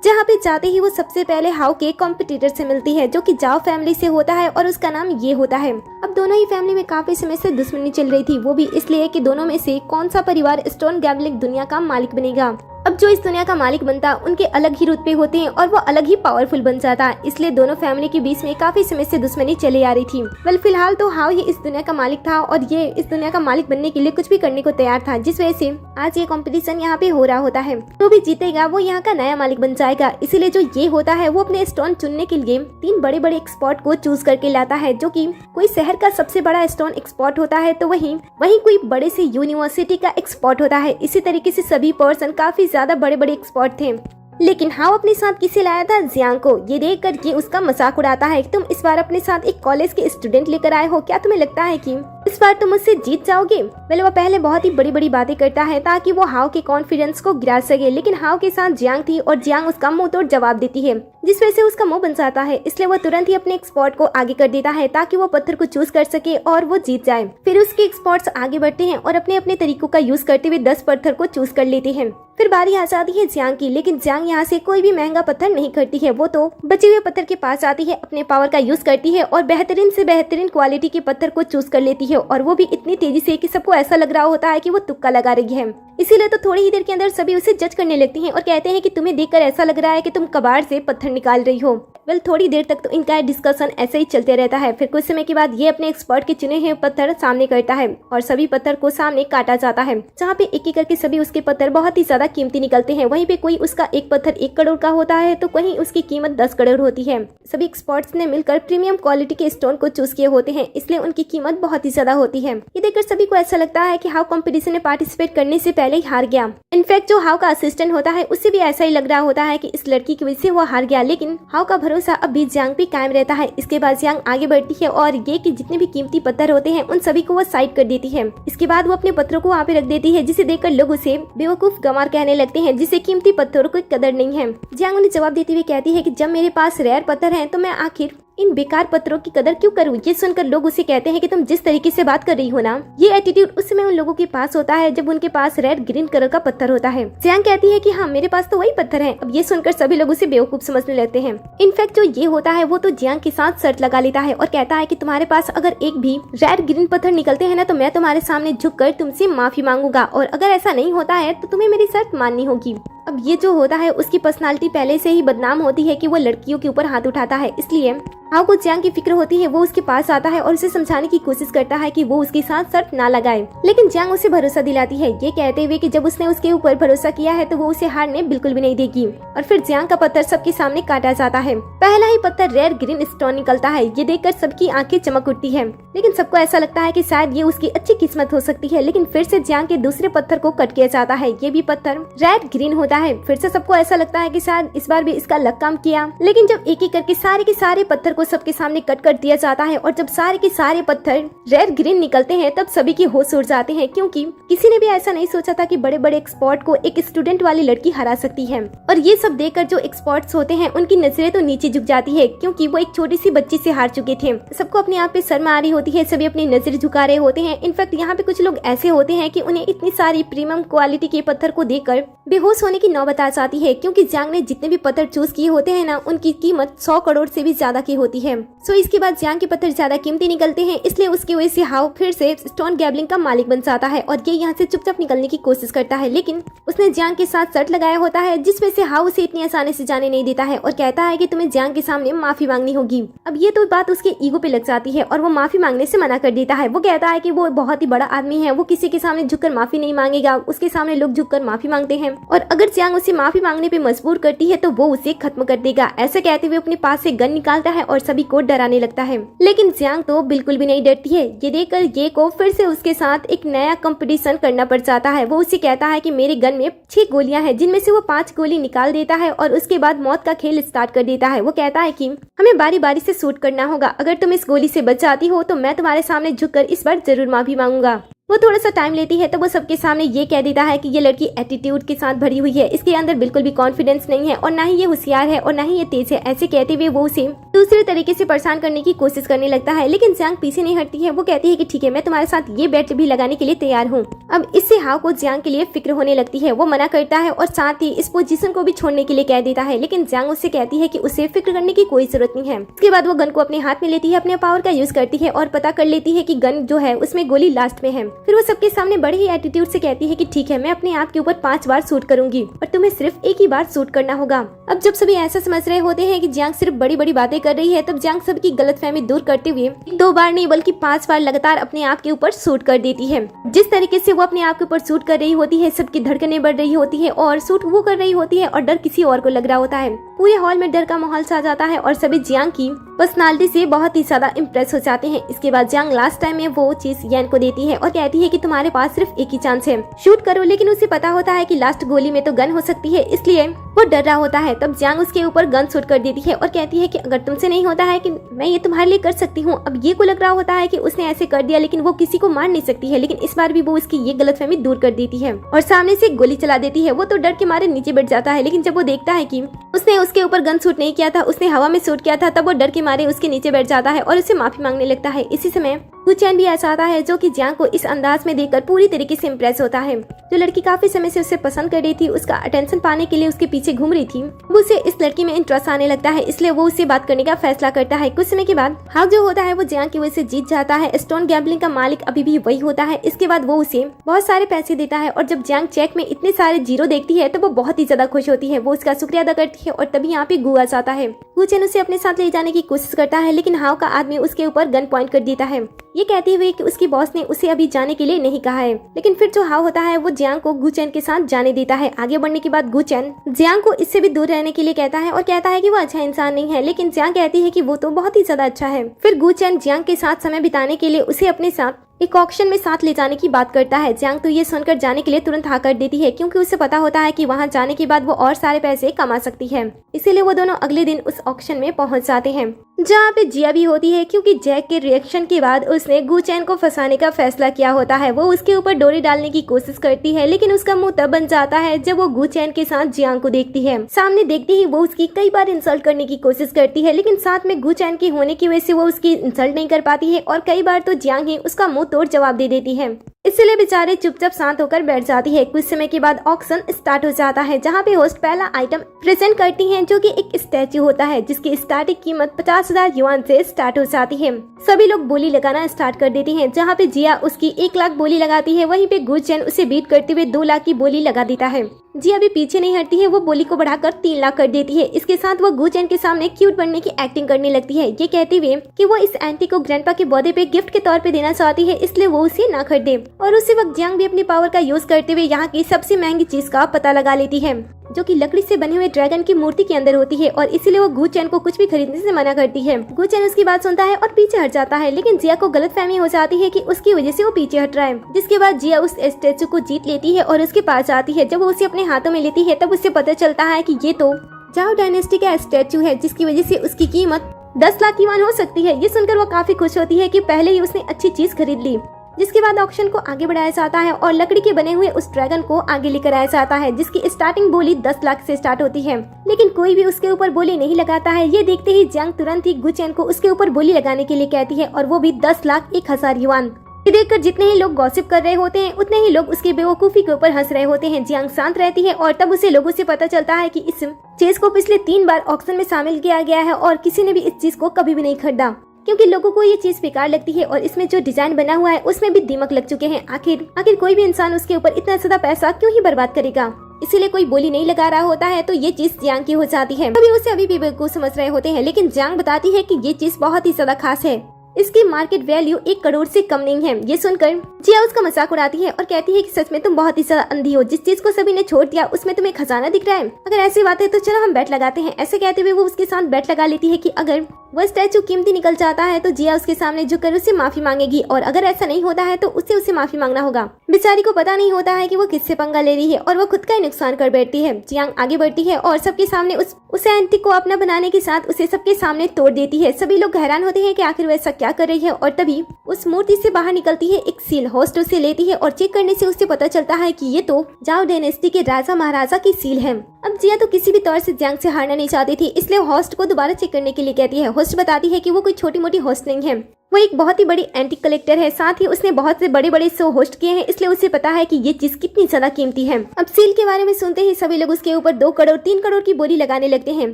जहाँ पे जाते ही वो सबसे पहले हाउ के कॉम्पिटिटर से मिलती है, जो कि जाओ फैमिली से होता है और उसका नाम ये होता है। अब दोनों ही फैमिली में काफी समय से दुश्मनी चल रही थी, वो भी इसलिए कि दोनों में से कौन सा परिवार स्टोन गैबलिंग दुनिया का मालिक बनेगा। अब जो इस दुनिया का मालिक बनता उनके अलग ही रुतबे होते हैं और वो अलग ही पावरफुल बन जाता, इसलिए दोनों फैमिली के बीच में काफी समय से दुश्मनी चली आ रही थी। वेल फिलहाल तो हाउ ही इस दुनिया का मालिक था और ये इस दुनिया का मालिक बनने के लिए कुछ भी करने को तैयार था, जिस वजह से आज ये कंपटीशन यहाँ पे हो रहा होता है। जो भी जीतेगा वो यहाँ का नया मालिक बन जाएगा, इसीलिए जो ये होता है वो अपने स्टोन चुनने के लिए 3 बड़े बड़े एक्सपर्ट को चूज करके लाता है, जो कि कोई शहर का सबसे बड़ा स्टोन एक्सपर्ट होता है तो वहीं कोई बड़े से यूनिवर्सिटी का एक्सपर्ट होता है। इसी तरीके से सभी पर्सन काफी ज्यादा बड़े बड़े एक्सपर्ट थे, लेकिन हाउ अपने साथ किसे लाया था? जियांग को। ये देख कर ये उसका मजाक उड़ाता है, तुम इस बार अपने साथ एक कॉलेज के स्टूडेंट लेकर आए हो, क्या तुम्हें लगता है कि इस बार तुम मुझसे जीत जाओगे? वेल वो पहले बहुत ही बड़ी बड़ी बातें करता है ताकि वो हाउ के कॉन्फिडेंस को गिरा सके, लेकिन हाउ के साथ जियांग थी और जियांग उसका मुंह तोड़ जवाब देती है, जिस वजह से उसका मुंह बन जाता है। इसलिए वो तुरंत ही अपने एक्सपर्ट को आगे कर देता है ताकि वो पत्थर को चूज कर सके और वो जीत जाए। फिर उसके एक्सपर्ट्स आगे बढ़ते हैं और अपने अपने तरीकों का यूज करते हुए 10 पत्थर को चूज कर लेते हैं। फिर बारी आ जाती है जियांग की, लेकिन जियांग यहाँ से कोई भी महंगा पत्थर नहीं करती है, वो तो बचे हुए पत्थर के पास आती है, अपने पावर का यूज करती है और बेहतरीन से बेहतरीन क्वालिटी के पत्थर को चूज कर लेती है, और वो भी इतनी तेजी से कि सबको ऐसा लग रहा होता है कि वो तुक्का लगा रही है। इसीलिए तो थोड़ी ही देर के अंदर सभी उसे जज करने लगती हैं और कहते हैं कि तुम्हें देखकर ऐसा लग रहा है कि तुम कबाड़ से पत्थर निकाल रही हो। वेल थोड़ी देर तक तो इनका डिस्कशन ऐसे ही चलते रहता है। फिर कुछ समय के बाद ये अपने एक्सपर्ट के चुने हुए पत्थर सामने करता है और सभी पत्थर को सामने काटा जाता है, जहाँ पे एक एक करके सभी उसके पत्थर बहुत ही ज्यादा कीमती निकलते हैं। वहीं पे कोई उसका एक पत्थर 1 करोड़ का होता है तो कहीं उसकी कीमत 10 करोड़ होती है। सभी एक्सपर्ट्स ने मिलकर प्रीमियम क्वालिटी के स्टोन को चूज किए होते हैं, इसलिए उनकी कीमत बहुत ही ज्यादा होती है। ये देखकर सभी को ऐसा लगता है कि हाउ कंपटीशन में पार्टिसिपेट करने से पहले ही हार गया। इनफैक्ट जो हाउ का असिस्टेंट होता है उससे भी ऐसा ही लग रहा होता है कि इस लड़की की वजह से वो हार गया, लेकिन हाउ का भरोसा अब भी जियांग पे कायम रहता है। इसके बाद जियांग आगे बढ़ती है और ये कि जितने भी कीमती पत्थर होते हैं उन सभी को वो साइड कर देती है। इसके बाद वो अपने पत्थरों को वहाँ पे रख देती है, जिसे देखकर लोग उसे बेवकूफ गंवार कहने लगते हैं, जिसे कीमती पत्थरों की कदर नहीं है। जियांग उन्हें जवाब देते हुए कहती है कि जब मेरे पास रेयर पत्थर हैं तो मैं आखिर इन बेकार पत्थरों की कदर क्यों करूं? ये सुनकर लोग उसे कहते हैं कि तुम जिस तरीके से बात कर रही हो ना, ये एटीट्यूड उस समय उन लोगों के पास होता है जब उनके पास रेड ग्रीन कलर का पत्थर होता है। जियांग कहती है कि हाँ मेरे पास तो वही पत्थर है। अब ये सुनकर सभी लोग उसे बेवकूफ समझने लगते हैं। इनफैक्ट जो ये होता है वो तो जियांग के साथ शर्त लगा लेता है और कहता है कि तुम्हारे पास अगर एक भी रेड ग्रीन पत्थर निकलते हैं ना तो मैं तुम्हारे सामने झुककर तुमसे माफी मांगूंगा, और अगर ऐसा नहीं होता है तो तुम्हें मेरी शर्त माननी होगी। अब ये जो होता है उसकी पर्सनालिटी पहले से ही बदनाम होती है कि वो लड़कियों के ऊपर हाथ उठाता है, इसलिए हाउ को जियांग की फिक्र होती है। वो उसके पास आता है और उसे समझाने की कोशिश करता है कि वो उसके साथ शर्त ना लगाए, लेकिन जियांग उसे भरोसा दिलाती है, ये कहते हुए कि जब उसने उसके ऊपर भरोसा किया है तो वो उसे हारने बिल्कुल भी नहीं देगी। और फिर जियांग का पत्थर सबके सामने काटा जाता है। पहला ही पत्थर रेयर ग्रीन स्टोन निकलता है। ये देखकर सबकी आंखें चमक उठती है, लेकिन सबको ऐसा लगता है कि शायद ये उसकी अच्छी किस्मत हो सकती है। लेकिन फिर से जियांग के दूसरे पत्थर को कट किया जाता है, ये भी पत्थर रेड ग्रीन होता है। फिर से सबको ऐसा लगता है कि शायद इस बार भी इसका लक काम किया, लेकिन जब एक एक करके सारे के सारे पत्थर को सबके सामने कट कर दिया जाता है और जब सारे के सारे पत्थर रेड ग्रीन निकलते हैं तब सभी के होश उड़ जाते हैं, क्योंकि किसी ने भी ऐसा नहीं सोचा था कि बड़े बड़े एक्सपर्ट को एक स्टूडेंट वाली लड़की हरा सकती है। और ये सब देखकर जो एक्सपर्ट्स होते हैं उनकी नजरें तो नीचे झुक जाती है, क्योंकि वो एक छोटी सी बच्ची से हार चुके थे। सबको अपने आप पे शर्म आ रही होती है, सभी अपनी नजर झुका रहे होते हैं। इनफैक्ट यहाँ पे कुछ लोग ऐसे होते हैं कि उन्हें इतनी सारी प्रीमियम क्वालिटी के पत्थर को देखकर बेहोश होने की नौबत आ जाती है, क्योंकि जियांग ने जितने भी पत्थर चूज किए होते हैं ना, उनकी कीमत 100 करोड़ से भी ज्यादा की होती है। सो इसके बाद जियांग के पत्थर ज्यादा कीमती निकलते हैं, इसलिए उसकी वजह से हाओ फिर से स्टोन गैबलिंग का मालिक बन जाता है और ये यहाँ से चुपचाप निकलने की कोशिश करता है। लेकिन उसने जियांग के साथ शर्त लगाया होता है, जिसमें से हाओ उसे इतनी आसानी से जाने नहीं देता है और कहता है कि तुम्हें जियांग के सामने माफी मांगनी होगी। अब ये तो बात उसके ईगो पे लग जाती है और वो माफी मांगने से मना कर देता है। वो कहता है कि वो बहुत ही बड़ा आदमी है, वो किसी के सामने झुककर माफी नहीं मांगेगा, उसके सामने लोग झुककर माफी मांगते हैं और अगर जियांग उसे माफी मांगने पे मजबूर करती है तो वो उसे खत्म कर देगा। ऐसा कहते हुए अपने पास से गन निकालता है और सभी को डराने लगता है। लेकिन जियांग तो बिल्कुल भी नहीं डरती है। ये देखकर ये को फिर से उसके साथ एक नया कंपटीशन करना पड़ जाता है। वो उसे कहता है कि मेरे गन में 6 गोलियां हैं, जिनमें से वो 5 गोली निकाल देता है और उसके बाद मौत का खेल स्टार्ट कर देता है। वो कहता है कि हमें बारी बारी से शूट करना होगा, अगर तुम इस गोली से बच जाती हो तो मैं तुम्हारे सामने झुककर इस बार जरूर माफी मांगूंगा। वो थोड़ा सा टाइम लेती है तो वो सबके सामने ये कह देता है कि ये लड़की एटीट्यूड के साथ भरी हुई है, इसके अंदर बिल्कुल भी कॉन्फिडेंस नहीं है और ना ही ये होशियार है और ना ही ये तेज है। ऐसे कहते हुए वो उसे दूसरे तरीके से परेशान करने की कोशिश करने लगता है, लेकिन जियांग पीछे नहीं हटती है। वो कहती है कि ठीक है, मैं तुम्हारे साथ ये बेट भी लगाने के लिए तैयार हूँ। अब इससे हाओ को जियांग के लिए फिक्र होने लगती है। वो मना करता है और साथ ही इस पोजीशन को भी छोड़ने के लिए कह देता है, लेकिन जियांग उससे कहती है कि उसे फिक्र करने की कोई जरूरत नहीं है। उसके बाद वो गन को अपने हाथ में लेती है, अपने पावर का यूज करती है और पता कर लेती है कि गन जो है उसमें गोली लास्ट में है। फिर वो सबके सामने बड़े ही एटीट्यूड से कहती है कि ठीक है, मैं अपने आप के ऊपर 5 बार शूट करूंगी और तुम्हें सिर्फ एक ही बार शूट करना होगा। अब जब सभी ऐसा समझ रहे होते हैं कि जियांग सिर्फ बड़ी बड़ी बातें कर रही है, तब जियांग सबकी गलतफहमी दूर करते हुए 2 बार नहीं बल्कि 5 बार लगातार अपने आप के ऊपर शूट कर देती है। जिस तरीके से वो अपने आप के ऊपर शूट कर रही होती है, सबकी धड़कनें बढ़ रही होती है और शूट वो कर रही होती है और डर किसी और को लग रहा होता है। पूरे हॉल में डर का माहौल छा जाता है और सभी जियांग की पर्सनालिटी से बहुत ही ज्यादा इम्प्रेस हो जाते हैं। इसके बाद जियांग लास्ट टाइम में वो चीज येन को देती है और कहती है कि तुम्हारे पास सिर्फ एक ही चांस है, शूट करो। लेकिन उसे पता होता है कि लास्ट गोली में तो गन हो सकती है, इसलिए वो डर रहा होता है। तब जियांग उसके ऊपर गन शूट कर देती है और कहती है कि अगर तुमसे नहीं होता है कि मैं ये तुम्हारे लिए कर सकती हूँ। अब ये को लग रहा होता है कि उसने ऐसे कर दिया, लेकिन वो किसी को मार नहीं सकती है। लेकिन इस बार भी वो उसकी ये गलतफहमी दूर कर देती है और सामने से गोली चला देती है। वो तो डर के मारे नीचे बैठ जाता है, लेकिन जब वो देखता है कि उसने उसके ऊपर गन शूट नहीं किया था, उसने हवा में शूट किया था, तब वो डर के मारे उसके नीचे बैठ जाता है और उसे माफी मांगने लगता है। इसी समय गुचैन भी ऐसा आता है, जो कि जियांग को इस अंदाज में देखकर पूरी तरीके से इम्प्रेस होता है। जो लड़की काफी समय से उसे पसंद कर रही थी, उसका अटेंशन पाने के लिए उसके पीछे घूम रही थी, वो उसे इस लड़की में इंटरेस्ट आने लगता है, इसलिए वो उससे बात करने का फैसला करता है। कुछ समय के बाद हाओ जो होता है वो जियांग की वजह से जीत जाता है। स्टोन गैम्बलिंग का मालिक अभी भी वही होता है। इसके बाद वो उसे बहुत सारे पैसे देता है और जब जियांग चेक में इतने सारे जीरो देखती है तो वो बहुत ही ज्यादा खुश होती है। वो उसका शुक्रिया अदा करती है और तभी यहाँ पे गू आ जाता है। गुचैन उसे अपने साथ ले जाने की कोशिश करता है, लेकिन हाओ का आदमी उसके ऊपर गन पॉइंट कर देता है, ये कहते हुए कि उसकी बॉस ने उसे अभी जाने के लिए नहीं कहा है। लेकिन फिर जो हाओ होता है वो जियांग को गुचैन के साथ जाने देता है। आगे बढ़ने के बाद गुचैन जियांग को इससे भी दूर रहने के लिए कहता है और कहता है कि वो अच्छा इंसान नहीं है, लेकिन जियांग कहती है कि वो तो बहुत ही ज्यादा अच्छा है। फिर गुचैन जियांग के साथ समय बिताने के लिए उसे अपने साथ एक ऑक्शन में साथ ले जाने की बात करता है। जियांग तो ये सुनकर जाने के लिए तुरंत हाँ कर देती है, क्योंकि उसे पता होता है कि वहाँ जाने के बाद वो और सारे पैसे कमा सकती है। इसीलिए वो दोनों अगले दिन उस ऑक्शन में पहुँच जाते हैं, जहाँ पे जिया भी होती है, क्योंकि जैक के रिएक्शन के बाद उसने गुचैन को फंसाने का फैसला किया होता है। वो उसके ऊपर डोरी डालने की कोशिश करती है, लेकिन उसका मुंह तब बन जाता है जब वो गुचैन के साथ जियांग को देखती है। सामने देखते ही वो उसकी कई बार इंसल्ट करने की कोशिश करती है, लेकिन साथ में गुचैन के होने की वजह से वो उसकी इंसल्ट नहीं कर पाती है और कई बार तो जियांग ही उसका मुंह तोड़ जवाब दे देती है। इसलिए बेचारे चुपचाप शांत होकर बैठ जाती है। कुछ समय के बाद ऑक्शन स्टार्ट हो जाता है, जहाँ पे होस्ट पहला आइटम प्रेजेंट करती हैं, जो कि एक स्टैचू होता है, जिसकी स्टार्टिंग कीमत 50,000 युआन से स्टार्ट हो जाती है। सभी लोग बोली लगाना स्टार्ट कर देती हैं, जहाँ पे जिया उसकी 1 लाख बोली लगाती है, वहीं पे गुचैन उसे बीट करते हुए 2 लाख की बोली लगा देता है। जिया भी पीछे नहीं हटती है, वो बोली को बढ़ाकर 3 लाख कर देती है। इसके साथ वो गुचैन के सामने क्यूट बनने की एक्टिंग करने लगती है, ये कहते हुए कि वो इस एंटी को ग्रैंडपा के बर्थडे पे गिफ्ट के तौर पे देना चाहती है, इसलिए वो उसे ना खरीदे। और उसी वक्त जियांग भी अपनी पावर का यूज करते हुए यहाँ की सबसे महंगी चीज का पता लगा लेती है, जो कि लकड़ी से बने हुए ड्रैगन की मूर्ति के अंदर होती है, और इसीलिए वो गुचैन को कुछ भी खरीदने से मना करती है। गुचैन उसकी बात सुनता है और पीछे हट जाता है, लेकिन जिया को गलतफहमी हो जाती है कि उसकी वजह से वो पीछे हट रहा है। जिसके बाद जिया उस स्टैचू को जीत लेती है और उसके पास जाती है। जब वो उसे अपने हाथों में लेती है तब उसे पता चलता है कि ये तो जाओ डायनेस्टी का स्टैचू है, जिसकी वजह से उसकी कीमत 10 लाख युआन हो सकती है। ये सुनकर वो काफी खुश होती है कि पहले ही उसने अच्छी चीज खरीद ली। जिसके बाद ऑक्शन को आगे बढ़ाया जाता है और लकड़ी के बने हुए उस ड्रैगन को आगे लेकर आया जाता है, जिसकी स्टार्टिंग बोली 10 लाख से स्टार्ट होती है, लेकिन कोई भी उसके ऊपर बोली नहीं लगाता है। ये देखते ही जियांग तुरंत ही गुचेन को उसके ऊपर बोली लगाने के लिए कहती है, और वो भी 10 लाख 1,000 युआन। ये देखकर जितने ही लोग गॉसिप कर रहे होते हैं उतने ही लोग उसकी बेवकूफी के ऊपर हंस रहे होते हैं। जियांग शांत रहती है और तब उसे लोगों से पता चलता है कि इस चीज को पिछले 3 बार ऑक्शन में शामिल किया गया है और किसी ने भी इस चीज को कभी भी नहीं खरीदा, क्योंकि लोगों को ये चीज बेकार लगती है और इसमें जो डिजाइन बना हुआ है उसमें भी दीमक लग चुके हैं। आखिर कोई भी इंसान उसके ऊपर इतना ज्यादा पैसा क्यों ही बर्बाद करेगा, इसीलिए कोई बोली नहीं लगा रहा होता है। तो ये चीज जियांग की हो जाती है। अभी उसे अभी भी बेवकूफ समझ रहे होते हैं, लेकिन जियांग बताती है कि ये चीज बहुत ही ज्यादा खास है, इसकी मार्केट वैल्यू 1 करोड़ से कम नहीं है। ये सुनकर जिया उसका मजाक उड़ाती है और कहती है कि सच में तुम बहुत ही ज्यादा अंधी हो, जिस चीज को सभी ने छोड़ दिया उसमें तुम्हें खजाना दिख रहा है। अगर ऐसी बात है तो चलो हम बेट लगाते हैं। ऐसे कहते हुए वो उसके साथ बेट लगा लेती है कि अगर वह स्टैचू कीमती निकल जाता है तो जिया उसके सामने झुककर उससे माफी मांगेगी, और अगर ऐसा नहीं होता है तो उसे माफी मांगना होगा। बेचारी को पता नहीं होता है कि वो किससे पंगा ले रही है और वो खुद का ही नुकसान कर बैठती है। जियांग आगे बढ़ती है और सबके सामने उस एंटी को अपना बनाने के साथ उसे सबके सामने तोड़ देती है। सभी लोग हैरान होते हैं कि आखिर वो ऐसा क्या कर रही है, और तभी उस मूर्ति से बाहर निकलती है एक सील। होस्ट उसे लेती है और चेक करने से उसे पता चलता है कि ये तो जाओ डायनेस्टी के राजा महाराजा की सील है। अब जिया तो किसी भी तौर से जियांग से हारना नहीं चाहती थी, इसलिए होस्ट को दोबारा चेक करने के लिए कहती है। होस्ट बताती है कि वो कोई छोटी मोटी होस्ट नहीं है, वो एक बहुत ही बड़ी एंटीक कलेक्टर है, साथ ही उसने बहुत से बड़े बड़े शो होस्ट किए हैं, इसलिए उसे पता है कि ये चीज कितनी ज्यादा कीमती है। अब सील के बारे में सुनते ही सभी लोग उसके ऊपर 2 करोड़ 3 करोड़ की बोली लगाने लगते हैं।